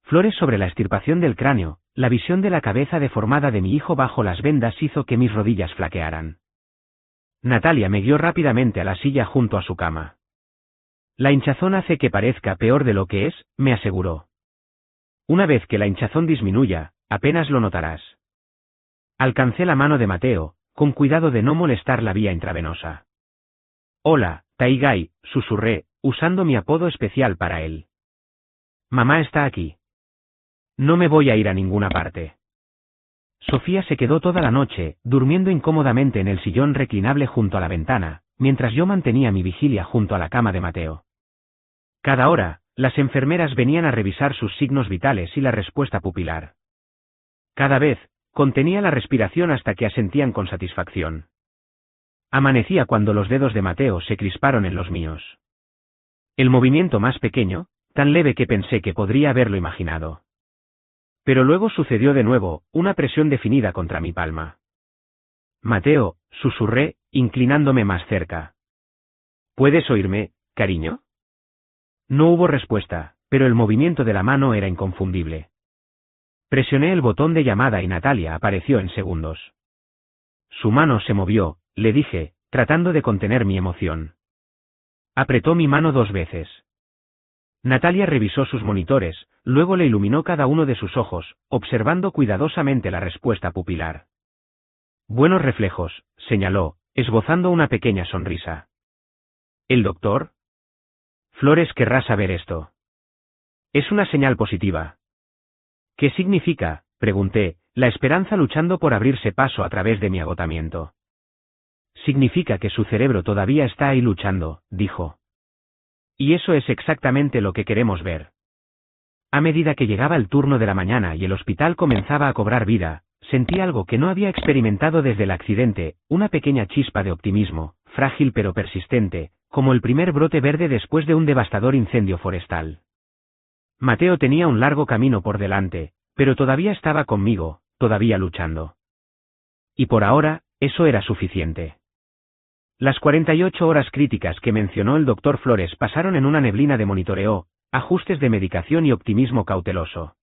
Flores sobre la extirpación del cráneo, la visión de la cabeza deformada de mi hijo bajo las vendas hizo que mis rodillas flaquearan. Natalia me guió rápidamente a la silla junto a su cama. La hinchazón hace que parezca peor de lo que es, me aseguró. Una vez que la hinchazón disminuya, apenas lo notarás. Alcancé la mano de Mateo, con cuidado de no molestar la vía intravenosa. Hola, Taigai, susurré, usando mi apodo especial para él. Mamá está aquí. No me voy a ir a ninguna parte. Sofía se quedó toda la noche, durmiendo incómodamente en el sillón reclinable junto a la ventana, mientras yo mantenía mi vigilia junto a la cama de Mateo. Cada hora, las enfermeras venían a revisar sus signos vitales y la respuesta pupilar. Cada vez, contenía la respiración hasta que asentían con satisfacción. Amanecía cuando los dedos de Mateo se crisparon en los míos. El movimiento más pequeño, tan leve que pensé que podría haberlo imaginado. Pero luego sucedió de nuevo, una presión definida contra mi palma. Mateo, susurré, inclinándome más cerca. ¿Puedes oírme, cariño? No hubo respuesta, pero el movimiento de la mano era inconfundible. Presioné el botón de llamada y Natalia apareció en segundos. Su mano se movió, le dije, tratando de contener mi emoción. Apretó mi mano 2 veces. Natalia revisó sus monitores, luego le iluminó cada uno de sus ojos, observando cuidadosamente la respuesta pupilar. Buenos reflejos, señaló, esbozando una pequeña sonrisa. ¿El doctor? Flores querrá saber esto. Es una señal positiva. ¿Qué significa?, pregunté, la esperanza luchando por abrirse paso a través de mi agotamiento. Significa que su cerebro todavía está ahí luchando, dijo. Y eso es exactamente lo que queremos ver. A medida que llegaba el turno de la mañana y el hospital comenzaba a cobrar vida, sentí algo que no había experimentado desde el accidente, una pequeña chispa de optimismo, frágil pero persistente, como el primer brote verde después de un devastador incendio forestal. Mateo tenía un largo camino por delante, pero todavía estaba conmigo, todavía luchando. Y por ahora, eso era suficiente. Las 48 horas críticas que mencionó el doctor Flores pasaron en una neblina de monitoreo, ajustes de medicación y optimismo cauteloso.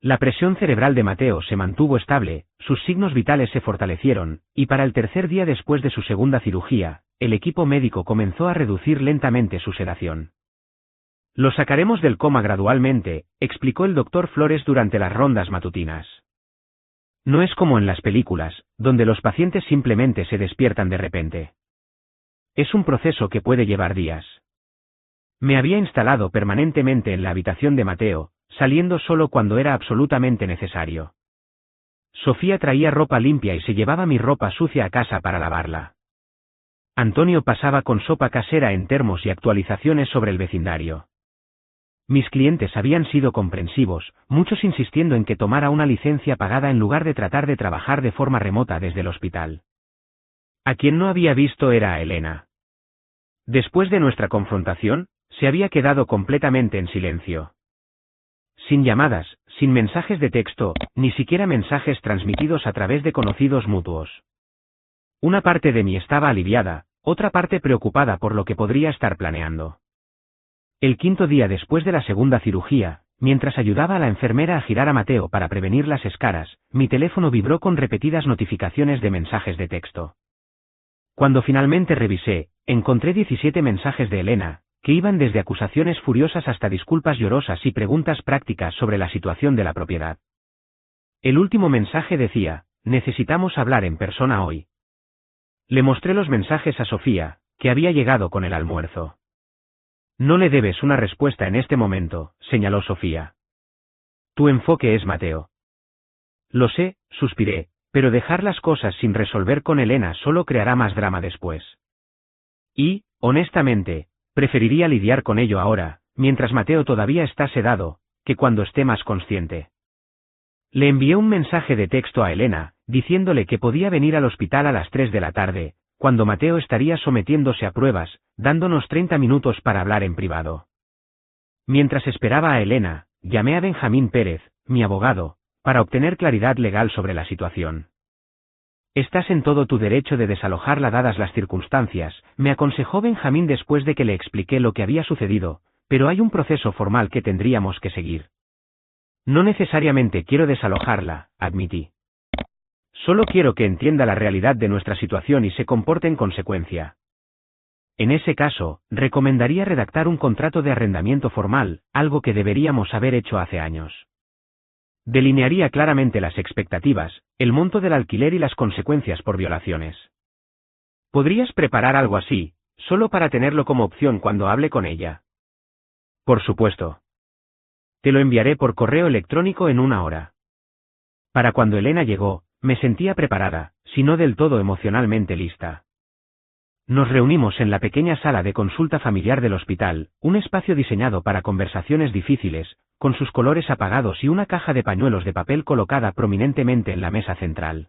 La presión cerebral de Mateo se mantuvo estable, sus signos vitales se fortalecieron, y para el tercer día después de su segunda cirugía, el equipo médico comenzó a reducir lentamente su sedación. Lo sacaremos del coma gradualmente, explicó el doctor Flores durante las rondas matutinas. No es como en las películas, donde los pacientes simplemente se despiertan de repente. Es un proceso que puede llevar días. Me había instalado permanentemente en la habitación de Mateo, saliendo solo cuando era absolutamente necesario. Sofía traía ropa limpia y se llevaba mi ropa sucia a casa para lavarla. Antonio pasaba con sopa casera en termos y actualizaciones sobre el vecindario. Mis clientes habían sido comprensivos, muchos insistiendo en que tomara una licencia pagada en lugar de tratar de trabajar de forma remota desde el hospital. A quien no había visto era a Elena. Después de nuestra confrontación, se había quedado completamente en silencio. Sin llamadas, sin mensajes de texto, ni siquiera mensajes transmitidos a través de conocidos mutuos. Una parte de mí estaba aliviada, otra parte preocupada por lo que podría estar planeando. El 5.º día después de la segunda cirugía, mientras ayudaba a la enfermera a girar a Mateo para prevenir las escaras, mi teléfono vibró con repetidas notificaciones de mensajes de texto. Cuando finalmente revisé, encontré 17 mensajes de Elena, que iban desde acusaciones furiosas hasta disculpas llorosas y preguntas prácticas sobre la situación de la propiedad. El último mensaje decía, necesitamos hablar en persona hoy. Le mostré los mensajes a Sofía, que había llegado con el almuerzo. No le debes una respuesta en este momento, señaló Sofía. Tu enfoque es Mateo. Lo sé, suspiré, pero dejar las cosas sin resolver con Elena solo creará más drama después. Y, honestamente, preferiría lidiar con ello ahora, mientras Mateo todavía está sedado, que cuando esté más consciente. Le envié un mensaje de texto a Elena, diciéndole que podía venir al hospital a las 3 de la tarde, cuando Mateo estaría sometiéndose a pruebas, dándonos 30 minutos para hablar en privado. Mientras esperaba a Elena, llamé a Benjamín Pérez, mi abogado, para obtener claridad legal sobre la situación. Estás en todo tu derecho de desalojarla dadas las circunstancias, me aconsejó Benjamín después de que le expliqué lo que había sucedido, pero hay un proceso formal que tendríamos que seguir. No necesariamente quiero desalojarla, admití. Solo quiero que entienda la realidad de nuestra situación y se comporte en consecuencia. En ese caso, recomendaría redactar un contrato de arrendamiento formal, algo que deberíamos haber hecho hace años. Delinearía claramente las expectativas, el monto del alquiler y las consecuencias por violaciones. ¿Podrías preparar algo así, solo para tenerlo como opción cuando hable con ella? Por supuesto. Te lo enviaré por correo electrónico en 1 hora. Para cuando Elena llegó, me sentía preparada, si no del todo emocionalmente lista. Nos reunimos en la pequeña sala de consulta familiar del hospital, un espacio diseñado para conversaciones difíciles, con sus colores apagados y una caja de pañuelos de papel colocada prominentemente en la mesa central.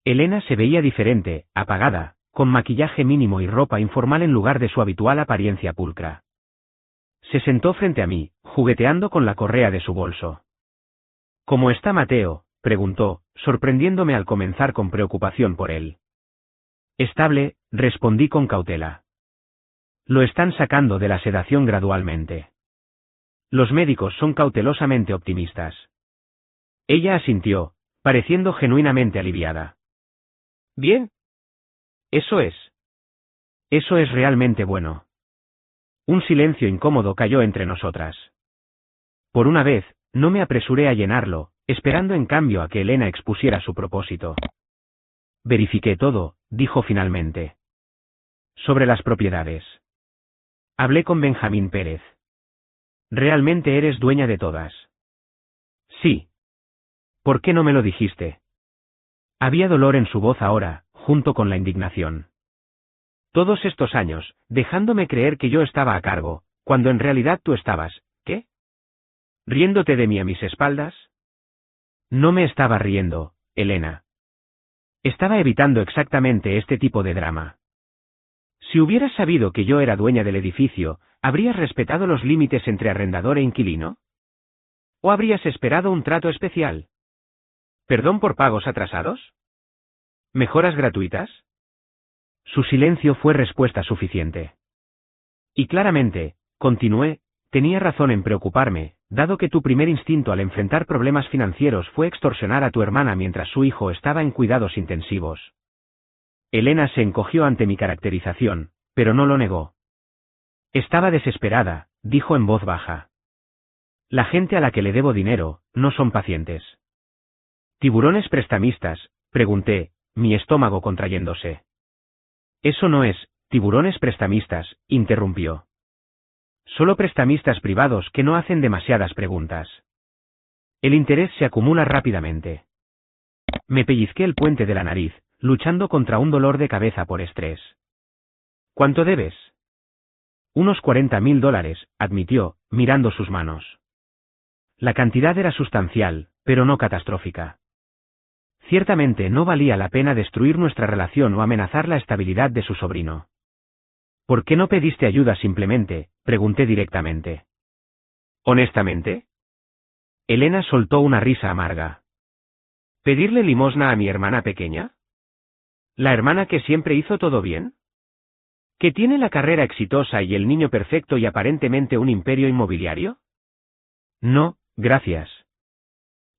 Elena se veía diferente, apagada, con maquillaje mínimo y ropa informal en lugar de su habitual apariencia pulcra. Se sentó frente a mí, jugueteando con la correa de su bolso. ¿Cómo está Mateo?, preguntó, sorprendiéndome al comenzar con preocupación por él. Estable, respondí con cautela. Lo están sacando de la sedación gradualmente. Los médicos son cautelosamente optimistas. Ella asintió, pareciendo genuinamente aliviada. Bien. Eso es. Eso es realmente bueno. Un silencio incómodo cayó entre nosotras. Por una vez, no me apresuré a llenarlo, esperando en cambio a que Elena expusiera su propósito. Verifiqué todo, dijo finalmente. Sobre las propiedades. Hablé con Benjamín Pérez. ¿Realmente eres dueña de todas? Sí. ¿Por qué no me lo dijiste? Había dolor en su voz ahora, junto con la indignación. Todos estos años, dejándome creer que yo estaba a cargo, cuando en realidad tú estabas, ¿qué? ¿Riéndote de mí a mis espaldas? No me estaba riendo, Elena. Estaba evitando exactamente este tipo de drama. Si hubieras sabido que yo era dueña del edificio, ¿habrías respetado los límites entre arrendador e inquilino? ¿O habrías esperado un trato especial? ¿Perdón por pagos atrasados? ¿Mejoras gratuitas? Su silencio fue respuesta suficiente. Y claramente, continué, tenía razón en preocuparme, dado que tu primer instinto al enfrentar problemas financieros fue extorsionar a tu hermana mientras su hijo estaba en cuidados intensivos. Elena se encogió ante mi caracterización, pero no lo negó. Estaba desesperada, dijo en voz baja. La gente a la que le debo dinero, no son pacientes. ¿Tiburones prestamistas?, pregunté, mi estómago contrayéndose. Eso no es, tiburones prestamistas, interrumpió. Solo prestamistas privados que no hacen demasiadas preguntas. El interés se acumula rápidamente. Me pellizqué el puente de la nariz, luchando contra un dolor de cabeza por estrés. ¿Cuánto debes? Unos $40.000, admitió, mirando sus manos. La cantidad era sustancial, pero no catastrófica. Ciertamente no valía la pena destruir nuestra relación o amenazar la estabilidad de su sobrino. ¿Por qué no pediste ayuda simplemente?, pregunté directamente. ¿Honestamente? Elena soltó una risa amarga. ¿Pedirle limosna a mi hermana pequeña? ¿La hermana que siempre hizo todo bien? ¿Que tiene la carrera exitosa y el niño perfecto y aparentemente un imperio inmobiliario? No, gracias.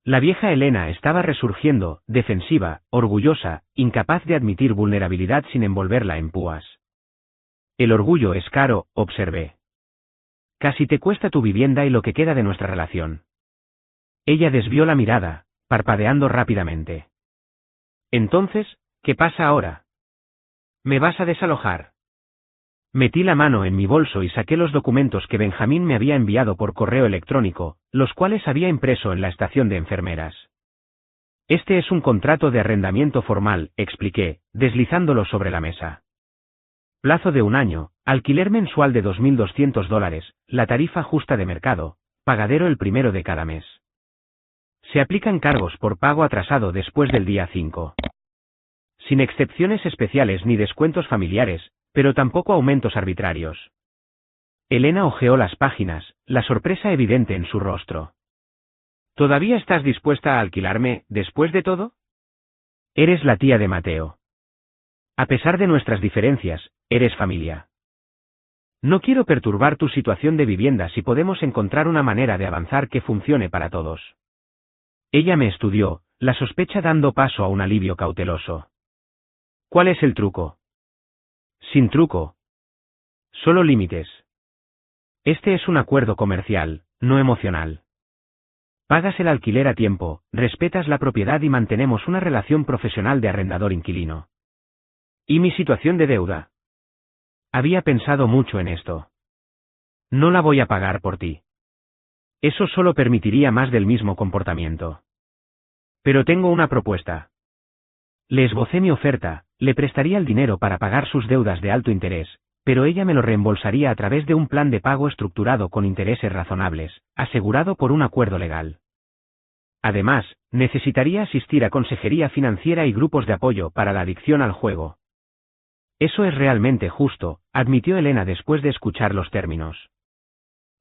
La vieja Elena estaba resurgiendo, defensiva, orgullosa, incapaz de admitir vulnerabilidad sin envolverla en púas. El orgullo es caro, observé. Casi te cuesta tu vivienda y lo que queda de nuestra relación. Ella desvió la mirada, parpadeando rápidamente. Entonces, ¿qué pasa ahora? ¿Me vas a desalojar? Metí la mano en mi bolso y saqué los documentos que Benjamín me había enviado por correo electrónico, los cuales había impreso en la estación de enfermeras. Este es un contrato de arrendamiento formal, expliqué, deslizándolo sobre la mesa. Plazo de 1 año, alquiler mensual de $2.200, la tarifa justa de mercado, pagadero el primero de cada mes. Se aplican cargos por pago atrasado después del día 5. Sin excepciones especiales ni descuentos familiares, pero tampoco aumentos arbitrarios. Elena hojeó las páginas, la sorpresa evidente en su rostro. ¿Todavía estás dispuesta a alquilarme, después de todo? Eres la tía de Mateo. A pesar de nuestras diferencias, eres familia. No quiero perturbar tu situación de vivienda si podemos encontrar una manera de avanzar que funcione para todos. Ella me estudió, la sospecha dando paso a un alivio cauteloso. ¿Cuál es el truco? Sin truco. Solo límites. Este es un acuerdo comercial, no emocional. Pagas el alquiler a tiempo, respetas la propiedad y mantenemos una relación profesional de arrendador-inquilino. ¿Y mi situación de deuda? Había pensado mucho en esto. No la voy a pagar por ti. Eso solo permitiría más del mismo comportamiento. Pero tengo una propuesta. Le esbocé mi oferta, le prestaría el dinero para pagar sus deudas de alto interés, pero ella me lo reembolsaría a través de un plan de pago estructurado con intereses razonables, asegurado por un acuerdo legal. Además, necesitaría asistir a consejería financiera y grupos de apoyo para la adicción al juego. Eso es realmente justo, admitió Elena después de escuchar los términos.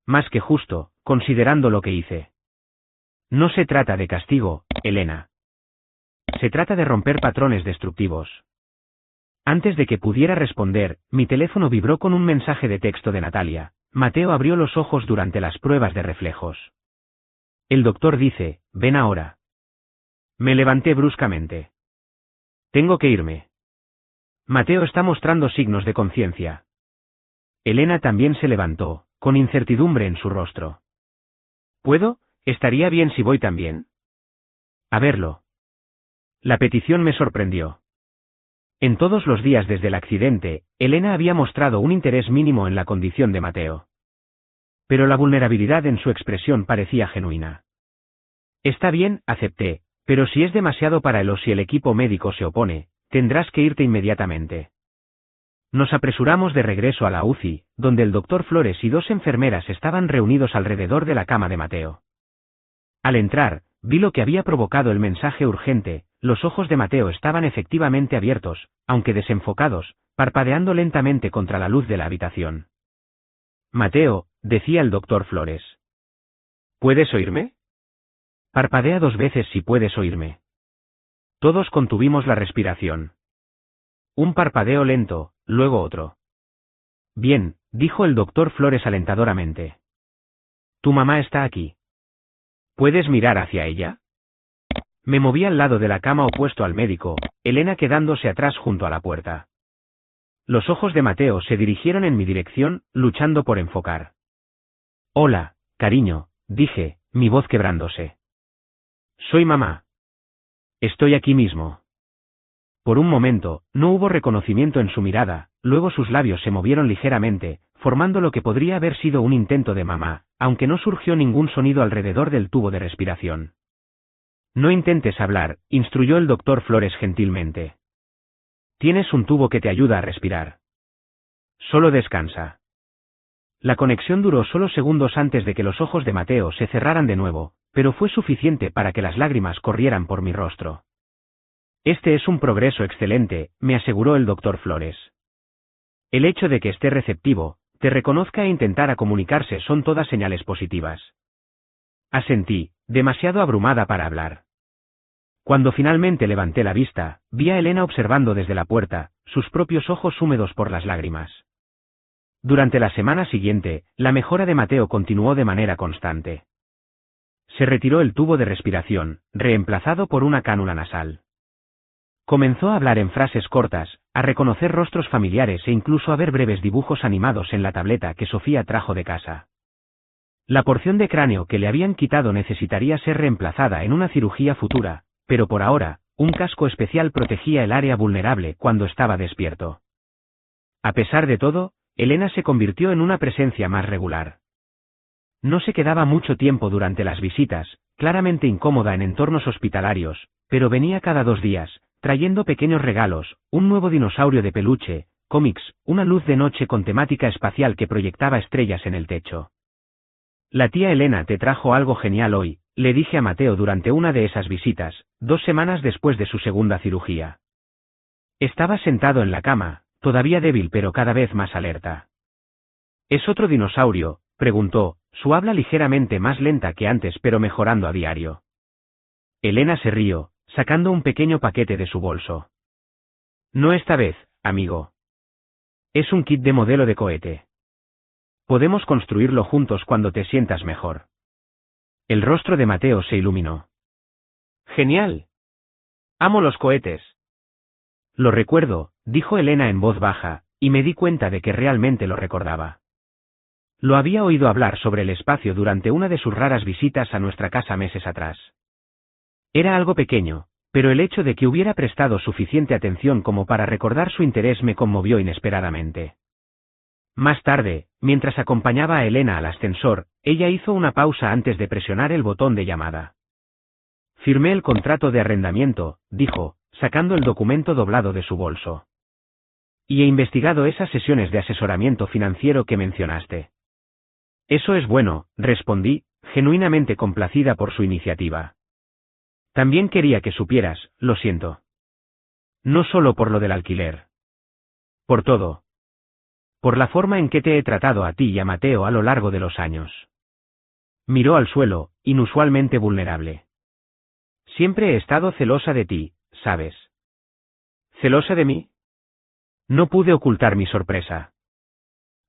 Más que justo, considerando lo que hice. No se trata de castigo, Elena. Se trata de romper patrones destructivos. Antes de que pudiera responder, mi teléfono vibró con un mensaje de texto de Natalia. Mateo abrió los ojos durante las pruebas de reflejos. El doctor dice, ven ahora. Me levanté bruscamente. Tengo que irme. Mateo está mostrando signos de conciencia. Elena también se levantó, con incertidumbre en su rostro. ¿Puedo? Estaría bien si voy también. A verlo. La petición me sorprendió. En todos los días desde el accidente, Elena había mostrado un interés mínimo en la condición de Mateo. Pero la vulnerabilidad en su expresión parecía genuina. Está bien, acepté, pero si es demasiado para él o si el equipo médico se opone, tendrás que irte inmediatamente. Nos apresuramos de regreso a la UCI, donde el doctor Flores y 2 enfermeras estaban reunidos alrededor de la cama de Mateo. Al entrar, vi lo que había provocado el mensaje urgente. Los ojos de Mateo estaban efectivamente abiertos, aunque desenfocados, parpadeando lentamente contra la luz de la habitación. Mateo, decía el doctor Flores. ¿Puedes oírme? Parpadea 2 veces si puedes oírme. Todos contuvimos la respiración. Un parpadeo lento, luego otro. Bien, dijo el doctor Flores alentadoramente. Tu mamá está aquí. ¿Puedes mirar hacia ella? Me moví al lado de la cama opuesto al médico, Elena quedándose atrás junto a la puerta. Los ojos de Mateo se dirigieron en mi dirección, luchando por enfocar. Hola, cariño, dije, mi voz quebrándose. Soy mamá. Estoy aquí mismo. Por un momento, no hubo reconocimiento en su mirada, luego sus labios se movieron ligeramente, formando lo que podría haber sido un intento de mamá, aunque no surgió ningún sonido alrededor del tubo de respiración. No intentes hablar, instruyó el doctor Flores gentilmente. Tienes un tubo que te ayuda a respirar. Solo descansa. La conexión duró solo segundos antes de que los ojos de Mateo se cerraran de nuevo, pero fue suficiente para que las lágrimas corrieran por mi rostro. Este es un progreso excelente, me aseguró el doctor Flores. El hecho de que esté receptivo, te reconozca e intentara comunicarse son todas señales positivas. Asentí, demasiado abrumada para hablar. Cuando finalmente levanté la vista, vi a Elena observando desde la puerta, sus propios ojos húmedos por las lágrimas. Durante la semana siguiente, la mejora de Mateo continuó de manera constante. Se retiró el tubo de respiración, reemplazado por una cánula nasal. Comenzó a hablar en frases cortas, a reconocer rostros familiares e incluso a ver breves dibujos animados en la tableta que Sofía trajo de casa. La porción de cráneo que le habían quitado necesitaría ser reemplazada en una cirugía futura, pero por ahora, un casco especial protegía el área vulnerable cuando estaba despierto. A pesar de todo, Elena se convirtió en una presencia más regular. No se quedaba mucho tiempo durante las visitas, claramente incómoda en entornos hospitalarios, pero venía cada 2 días, trayendo pequeños regalos, un nuevo dinosaurio de peluche, cómics, una luz de noche con temática espacial que proyectaba estrellas en el techo. La tía Elena te trajo algo genial hoy, le dije a Mateo durante una de esas visitas, 2 semanas después de su segunda cirugía. Estaba sentado en la cama, todavía débil pero cada vez más alerta. ¿Es otro dinosaurio?, preguntó, su habla ligeramente más lenta que antes pero mejorando a diario. Elena se rió, sacando un pequeño paquete de su bolso. No esta vez, amigo. Es un kit de modelo de cohete. Podemos construirlo juntos cuando te sientas mejor. El rostro de Mateo se iluminó. Genial. Amo los cohetes. Lo recuerdo, dijo Elena en voz baja, y me di cuenta de que realmente lo recordaba. Lo había oído hablar sobre el espacio durante una de sus raras visitas a nuestra casa meses atrás. Era algo pequeño, pero el hecho de que hubiera prestado suficiente atención como para recordar su interés me conmovió inesperadamente. Más tarde, mientras acompañaba a Elena al ascensor, ella hizo una pausa antes de presionar el botón de llamada. Firmé el contrato de arrendamiento, dijo, sacando el documento doblado de su bolso. Y he investigado esas sesiones de asesoramiento financiero que mencionaste. Eso es bueno, respondí, genuinamente complacida por su iniciativa. También quería que supieras, lo siento. No solo por lo del alquiler. Por todo. Por la forma en que te he tratado a ti y a Mateo a lo largo de los años. Miró al suelo, inusualmente vulnerable. Siempre he estado celosa de ti, ¿sabes? ¿Celosa de mí? No pude ocultar mi sorpresa.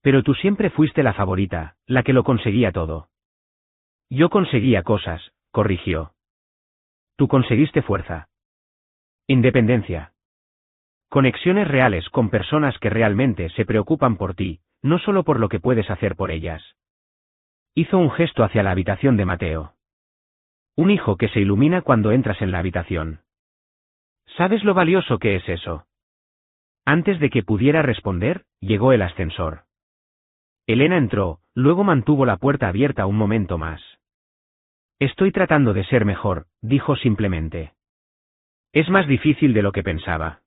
Pero tú siempre fuiste la favorita, la que lo conseguía todo. Yo conseguía cosas, corrigió. Tú conseguiste fuerza. Independencia. Conexiones reales con personas que realmente se preocupan por ti, no solo por lo que puedes hacer por ellas. Hizo un gesto hacia la habitación de Mateo. Un hijo que se ilumina cuando entras en la habitación. ¿Sabes lo valioso que es eso? Antes de que pudiera responder, llegó el ascensor. Elena entró, luego mantuvo la puerta abierta un momento más. Estoy tratando de ser mejor, dijo simplemente. Es más difícil de lo que pensaba.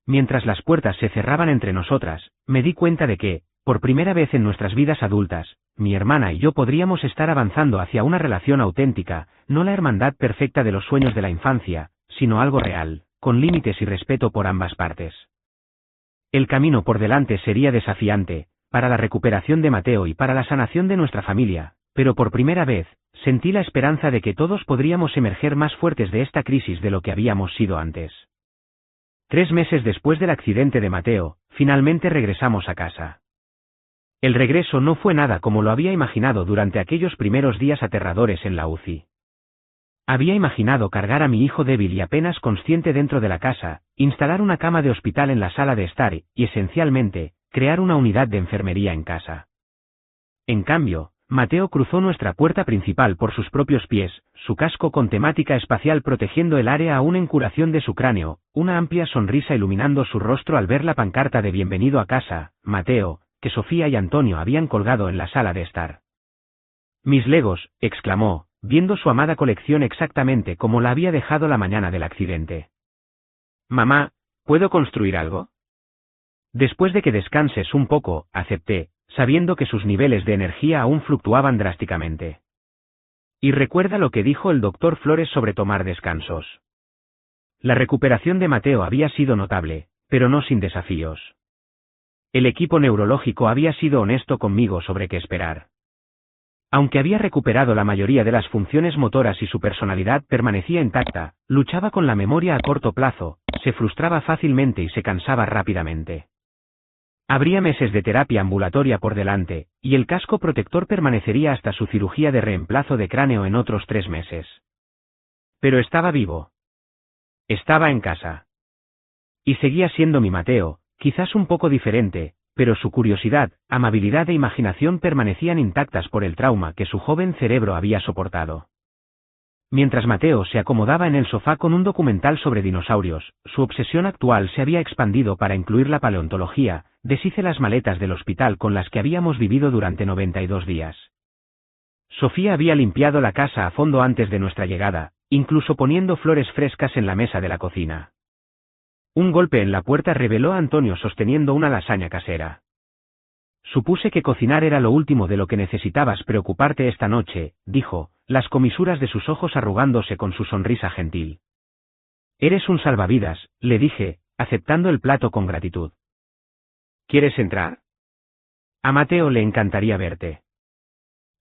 Mientras las puertas se cerraban entre nosotras, me di cuenta de que, por primera vez en nuestras vidas adultas, mi hermana y yo podríamos estar avanzando hacia una relación auténtica, no la hermandad perfecta de los sueños de la infancia, sino algo real, con límites y respeto por ambas partes. El camino por delante sería desafiante, para la recuperación de Mateo y para la sanación de nuestra familia, pero por primera vez, sentí la esperanza de que todos podríamos emerger más fuertes de esta crisis de lo que habíamos sido antes. 3 meses después del accidente de Mateo, finalmente regresamos a casa. El regreso no fue nada como lo había imaginado durante aquellos primeros días aterradores en la UCI. Había imaginado cargar a mi hijo débil y apenas consciente dentro de la casa, instalar una cama de hospital en la sala de estar y, esencialmente, crear una unidad de enfermería en casa. En cambio, Mateo cruzó nuestra puerta principal por sus propios pies, su casco con temática espacial protegiendo el área aún en curación de su cráneo, una amplia sonrisa iluminando su rostro al ver la pancarta de bienvenido a casa, Mateo, que Sofía y Antonio habían colgado en la sala de estar. Mis legos, exclamó, viendo su amada colección exactamente como la había dejado la mañana del accidente. Mamá, ¿puedo construir algo? Después de que descanses un poco, acepté, sabiendo que sus niveles de energía aún fluctuaban drásticamente. Y recuerda lo que dijo el doctor Flores sobre tomar descansos. La recuperación de Mateo había sido notable, pero no sin desafíos. El equipo neurológico había sido honesto conmigo sobre qué esperar. Aunque había recuperado la mayoría de las funciones motoras y su personalidad permanecía intacta, luchaba con la memoria a corto plazo, se frustraba fácilmente y se cansaba rápidamente. Habría meses de terapia ambulatoria por delante, y el casco protector permanecería hasta su cirugía de reemplazo de cráneo en otros 3 meses. Pero estaba vivo. Estaba en casa. Y seguía siendo mi Mateo, quizás un poco diferente, pero su curiosidad, amabilidad e imaginación permanecían intactas por el trauma que su joven cerebro había soportado. Mientras Mateo se acomodaba en el sofá con un documental sobre dinosaurios, su obsesión actual se había expandido para incluir la paleontología, deshice las maletas del hospital con las que habíamos vivido durante 92 días. Sofía había limpiado la casa a fondo antes de nuestra llegada, incluso poniendo flores frescas en la mesa de la cocina. Un golpe en la puerta reveló a Antonio sosteniendo una lasaña casera. Supuse que cocinar era lo último de lo que necesitabas preocuparte esta noche, dijo, las comisuras de sus ojos arrugándose con su sonrisa gentil. Eres un salvavidas, le dije, aceptando el plato con gratitud. ¿Quieres entrar? A Mateo le encantaría verte.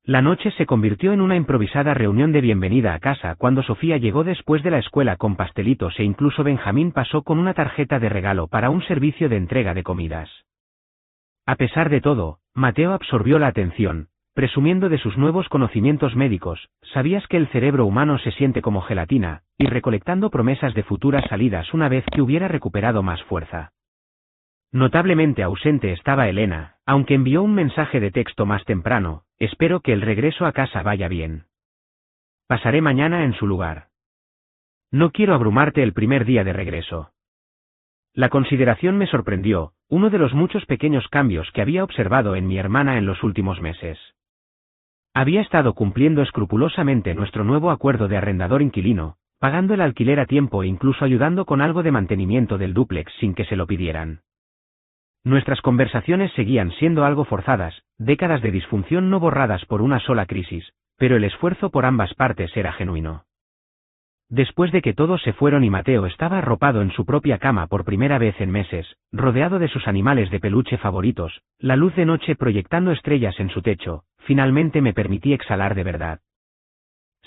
La noche se convirtió en una improvisada reunión de bienvenida a casa cuando Sofía llegó después de la escuela con pastelitos e incluso Benjamín pasó con una tarjeta de regalo para un servicio de entrega de comidas. A pesar de todo, Mateo absorbió la atención, presumiendo de sus nuevos conocimientos médicos, sabías que el cerebro humano se siente como gelatina, y recolectando promesas de futuras salidas una vez que hubiera recuperado más fuerza. Notablemente ausente estaba Elena, aunque envió un mensaje de texto más temprano, espero que el regreso a casa vaya bien. Pasaré mañana en su lugar. No quiero abrumarte el primer día de regreso. La consideración me sorprendió, uno de los muchos pequeños cambios que había observado en mi hermana en los últimos meses. Había estado cumpliendo escrupulosamente nuestro nuevo acuerdo de arrendador-inquilino, pagando el alquiler a tiempo e incluso ayudando con algo de mantenimiento del dúplex sin que se lo pidieran. Nuestras conversaciones seguían siendo algo forzadas, décadas de disfunción no borradas por una sola crisis, pero el esfuerzo por ambas partes era genuino. Después de que todos se fueron y Mateo estaba arropado en su propia cama por primera vez en meses, rodeado de sus animales de peluche favoritos, la luz de noche proyectando estrellas en su techo, finalmente me permití exhalar de verdad.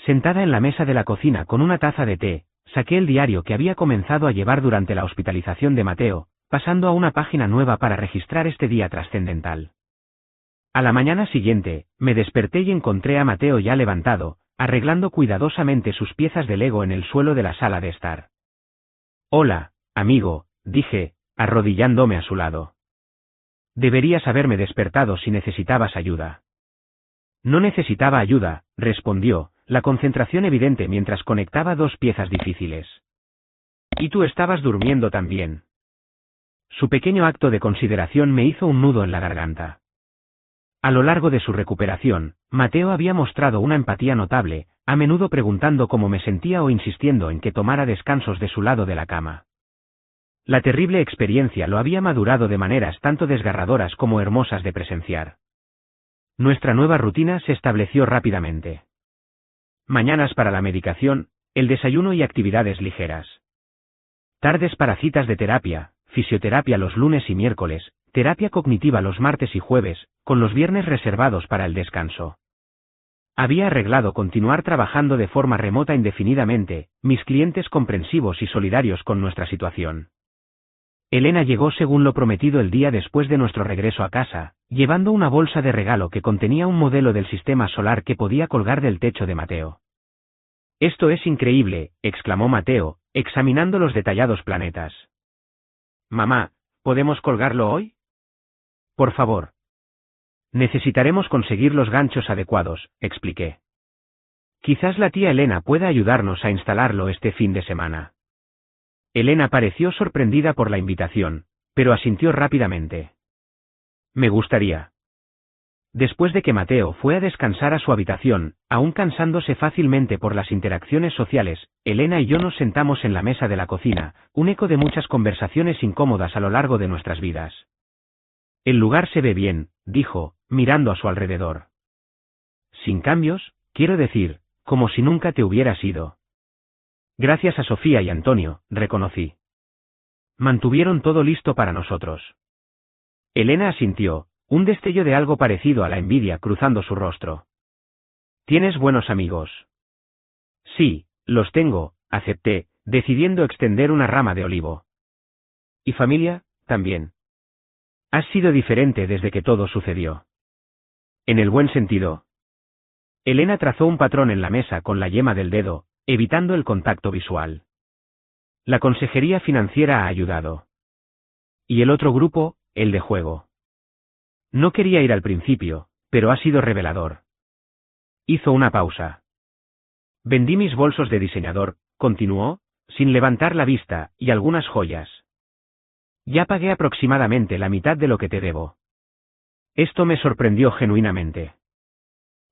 Sentada en la mesa de la cocina con una taza de té, saqué el diario que había comenzado a llevar durante la hospitalización de Mateo, pasando a una página nueva para registrar este día trascendental. A la mañana siguiente, me desperté y encontré a Mateo ya levantado, arreglando cuidadosamente sus piezas de Lego en el suelo de la sala de estar. Hola, amigo, dije, arrodillándome a su lado. Deberías haberme despertado si necesitabas ayuda. No necesitaba ayuda, respondió, la concentración evidente mientras conectaba dos piezas difíciles. Y tú estabas durmiendo también. Su pequeño acto de consideración me hizo un nudo en la garganta. A lo largo de su recuperación, Mateo había mostrado una empatía notable, a menudo preguntando cómo me sentía o insistiendo en que tomara descansos de su lado de la cama. La terrible experiencia lo había madurado de maneras tanto desgarradoras como hermosas de presenciar. Nuestra nueva rutina se estableció rápidamente. Mañanas para la medicación, el desayuno y actividades ligeras. Tardes para citas de terapia, fisioterapia los lunes y miércoles, terapia cognitiva los martes y jueves, con los viernes reservados para el descanso. Había arreglado continuar trabajando de forma remota indefinidamente, mis clientes comprensivos y solidarios con nuestra situación. Elena llegó según lo prometido el día después de nuestro regreso a casa, llevando una bolsa de regalo que contenía un modelo del sistema solar que podía colgar del techo de Mateo. «Esto es increíble», exclamó Mateo, examinando los detallados planetas. «Mamá, ¿podemos colgarlo hoy?» «Por favor». «Necesitaremos conseguir los ganchos adecuados», expliqué. «Quizás la tía Elena pueda ayudarnos a instalarlo este fin de semana». Elena pareció sorprendida por la invitación, pero asintió rápidamente. «Me gustaría». Después de que Mateo fue a descansar a su habitación, aún cansándose fácilmente por las interacciones sociales, Elena y yo nos sentamos en la mesa de la cocina, un eco de muchas conversaciones incómodas a lo largo de nuestras vidas. «El lugar se ve bien», dijo, mirando a su alrededor. «Sin cambios, quiero decir, como si nunca te hubieras ido». «Gracias a Sofía y Antonio», reconocí. «Mantuvieron todo listo para nosotros». Elena asintió, un destello de algo parecido a la envidia cruzando su rostro. «¿Tienes buenos amigos?» «Sí, los tengo», acepté, decidiendo extender una rama de olivo. «¿Y familia, también?» «Has sido diferente desde que todo sucedió». «¿En el buen sentido?» Elena trazó un patrón en la mesa con la yema del dedo, evitando el contacto visual. «La consejería financiera ha ayudado». «¿Y el otro grupo, el de juego?» «No quería ir al principio, pero ha sido revelador». Hizo una pausa. «Vendí mis bolsos de diseñador», continuó, sin levantar la vista, y algunas joyas. «Ya pagué aproximadamente la mitad de lo que te debo». Esto me sorprendió genuinamente.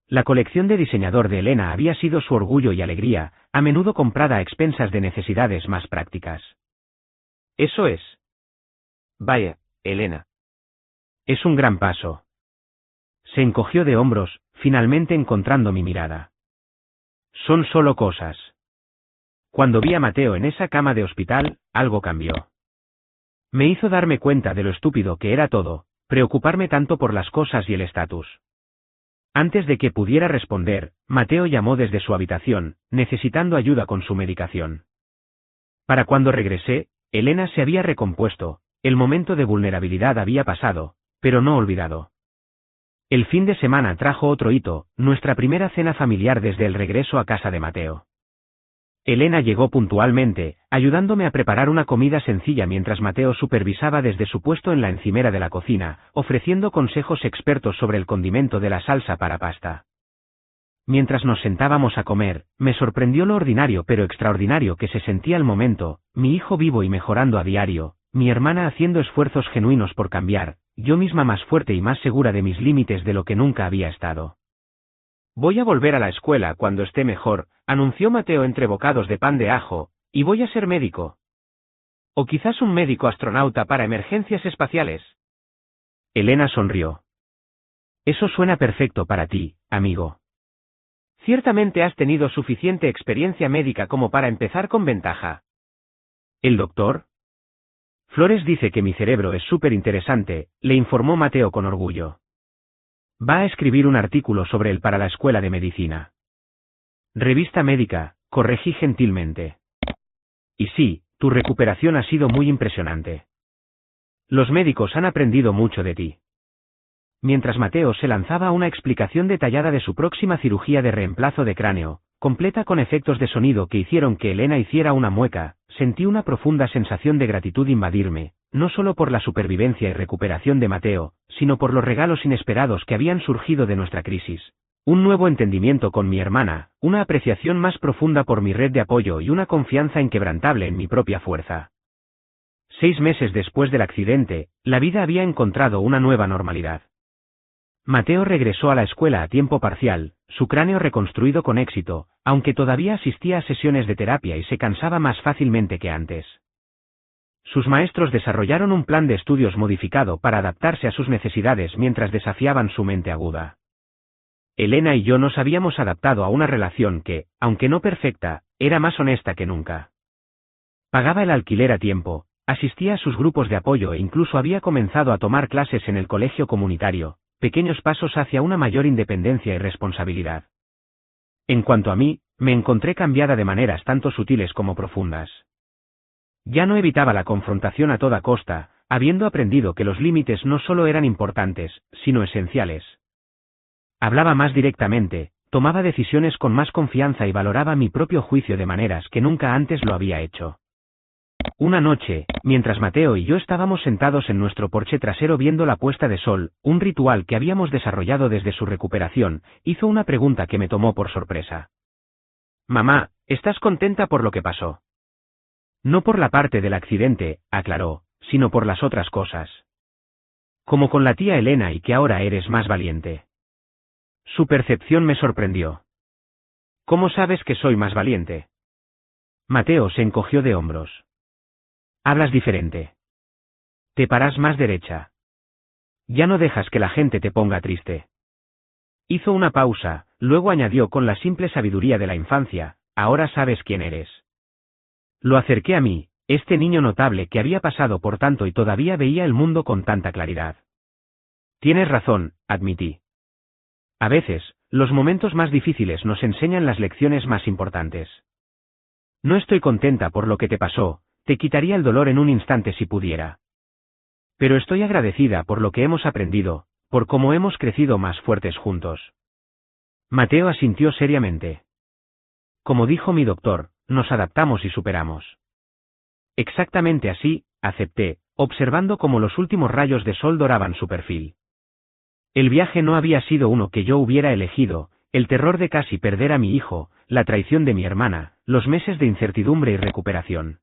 La colección de diseñador de Elena había sido su orgullo y alegría, a menudo comprada a expensas de necesidades más prácticas. «Eso es». «Vaya, Elena». «Es un gran paso». Se encogió de hombros, finalmente encontrando mi mirada. «Son solo cosas». Cuando vi a Mateo en esa cama de hospital, algo cambió. Me hizo darme cuenta de lo estúpido que era todo, preocuparme tanto por las cosas y el estatus. Antes de que pudiera responder, Mateo llamó desde su habitación, necesitando ayuda con su medicación. Para cuando regresé, Elena se había recompuesto, el momento de vulnerabilidad había pasado, pero no olvidado. El fin de semana trajo otro hito, nuestra primera cena familiar desde el regreso a casa de Mateo. Elena llegó puntualmente, ayudándome a preparar una comida sencilla mientras Mateo supervisaba desde su puesto en la encimera de la cocina, ofreciendo consejos expertos sobre el condimento de la salsa para pasta. Mientras nos sentábamos a comer, me sorprendió lo ordinario pero extraordinario que se sentía al momento, mi hijo vivo y mejorando a diario, mi hermana haciendo esfuerzos genuinos por cambiar, yo misma más fuerte y más segura de mis límites de lo que nunca había estado. «Voy a volver a la escuela cuando esté mejor», anunció Mateo entre bocados de pan de ajo, «y voy a ser médico. O quizás un médico astronauta para emergencias espaciales». Elena sonrió. «Eso suena perfecto para ti, amigo. Ciertamente has tenido suficiente experiencia médica como para empezar con ventaja». «¿El doctor?» «Flores dice que mi cerebro es súper interesante», le informó Mateo con orgullo. «Va a escribir un artículo sobre él para la escuela de medicina». «Revista médica», corregí gentilmente. «Y sí, tu recuperación ha sido muy impresionante. Los médicos han aprendido mucho de ti». Mientras Mateo se lanzaba una explicación detallada de su próxima cirugía de reemplazo de cráneo, completa con efectos de sonido que hicieron que Elena hiciera una mueca, sentí una profunda sensación de gratitud invadirme, no solo por la supervivencia y recuperación de Mateo, sino por los regalos inesperados que habían surgido de nuestra crisis. Un nuevo entendimiento con mi hermana, una apreciación más profunda por mi red de apoyo y una confianza inquebrantable en mi propia fuerza. 6 meses después del accidente, la vida había encontrado una nueva normalidad. Mateo regresó a la escuela a tiempo parcial, su cráneo reconstruido con éxito, aunque todavía asistía a sesiones de terapia y se cansaba más fácilmente que antes. Sus maestros desarrollaron un plan de estudios modificado para adaptarse a sus necesidades mientras desafiaban su mente aguda. Elena y yo nos habíamos adaptado a una relación que, aunque no perfecta, era más honesta que nunca. Pagaba el alquiler a tiempo, asistía a sus grupos de apoyo e incluso había comenzado a tomar clases en el colegio comunitario, pequeños pasos hacia una mayor independencia y responsabilidad. En cuanto a mí, me encontré cambiada de maneras tanto sutiles como profundas. Ya no evitaba la confrontación a toda costa, habiendo aprendido que los límites no solo eran importantes, sino esenciales. Hablaba más directamente, tomaba decisiones con más confianza y valoraba mi propio juicio de maneras que nunca antes lo había hecho. Una noche, mientras Mateo y yo estábamos sentados en nuestro porche trasero viendo la puesta de sol, un ritual que habíamos desarrollado desde su recuperación, hizo una pregunta que me tomó por sorpresa. «Mamá, ¿estás contenta por lo que pasó?» «No por la parte del accidente», aclaró, «sino por las otras cosas. Como con la tía Elena y que ahora eres más valiente». Su percepción me sorprendió. «¿Cómo sabes que soy más valiente?» Mateo se encogió de hombros. «Hablas diferente. Te paras más derecha. Ya no dejas que la gente te ponga triste». Hizo una pausa, luego añadió con la simple sabiduría de la infancia, «Ahora sabes quién eres». Lo acerqué a mí, este niño notable que había pasado por tanto y todavía veía el mundo con tanta claridad. «Tienes razón», admití. «A veces, los momentos más difíciles nos enseñan las lecciones más importantes. No estoy contenta por lo que te pasó, te quitaría el dolor en un instante si pudiera. Pero estoy agradecida por lo que hemos aprendido, por cómo hemos crecido más fuertes juntos». Mateo asintió seriamente. «Como dijo mi doctor, nos adaptamos y superamos». «Exactamente así», acepté, observando cómo los últimos rayos de sol doraban su perfil. El viaje no había sido uno que yo hubiera elegido, el terror de casi perder a mi hijo, la traición de mi hermana, los meses de incertidumbre y recuperación.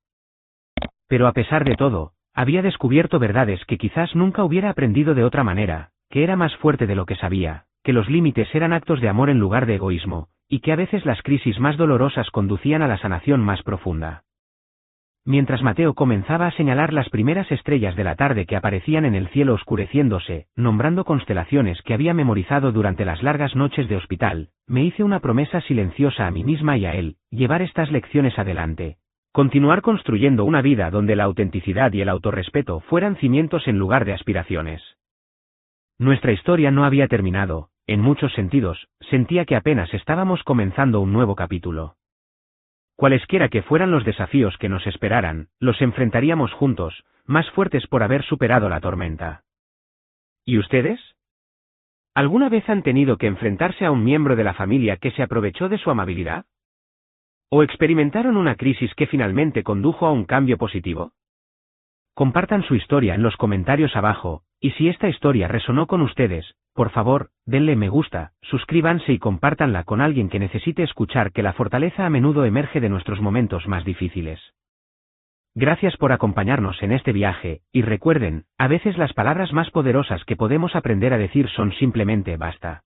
Pero a pesar de todo, había descubierto verdades que quizás nunca hubiera aprendido de otra manera, que era más fuerte de lo que sabía, que los límites eran actos de amor en lugar de egoísmo, y que a veces las crisis más dolorosas conducían a la sanación más profunda. Mientras Mateo comenzaba a señalar las primeras estrellas de la tarde que aparecían en el cielo oscureciéndose, nombrando constelaciones que había memorizado durante las largas noches de hospital, me hice una promesa silenciosa a mí misma y a él, llevar estas lecciones adelante. Continuar construyendo una vida donde la autenticidad y el autorrespeto fueran cimientos en lugar de aspiraciones. Nuestra historia no había terminado, en muchos sentidos, sentía que apenas estábamos comenzando un nuevo capítulo. Cualesquiera que fueran los desafíos que nos esperaran, los enfrentaríamos juntos, más fuertes por haber superado la tormenta. ¿Y ustedes? ¿Alguna vez han tenido que enfrentarse a un miembro de la familia que se aprovechó de su amabilidad? ¿O experimentaron una crisis que finalmente condujo a un cambio positivo? Compartan su historia en los comentarios abajo, y si esta historia resonó con ustedes, por favor, denle me gusta, suscríbanse y compártanla con alguien que necesite escuchar que la fortaleza a menudo emerge de nuestros momentos más difíciles. Gracias por acompañarnos en este viaje, y recuerden, a veces las palabras más poderosas que podemos aprender a decir son simplemente basta.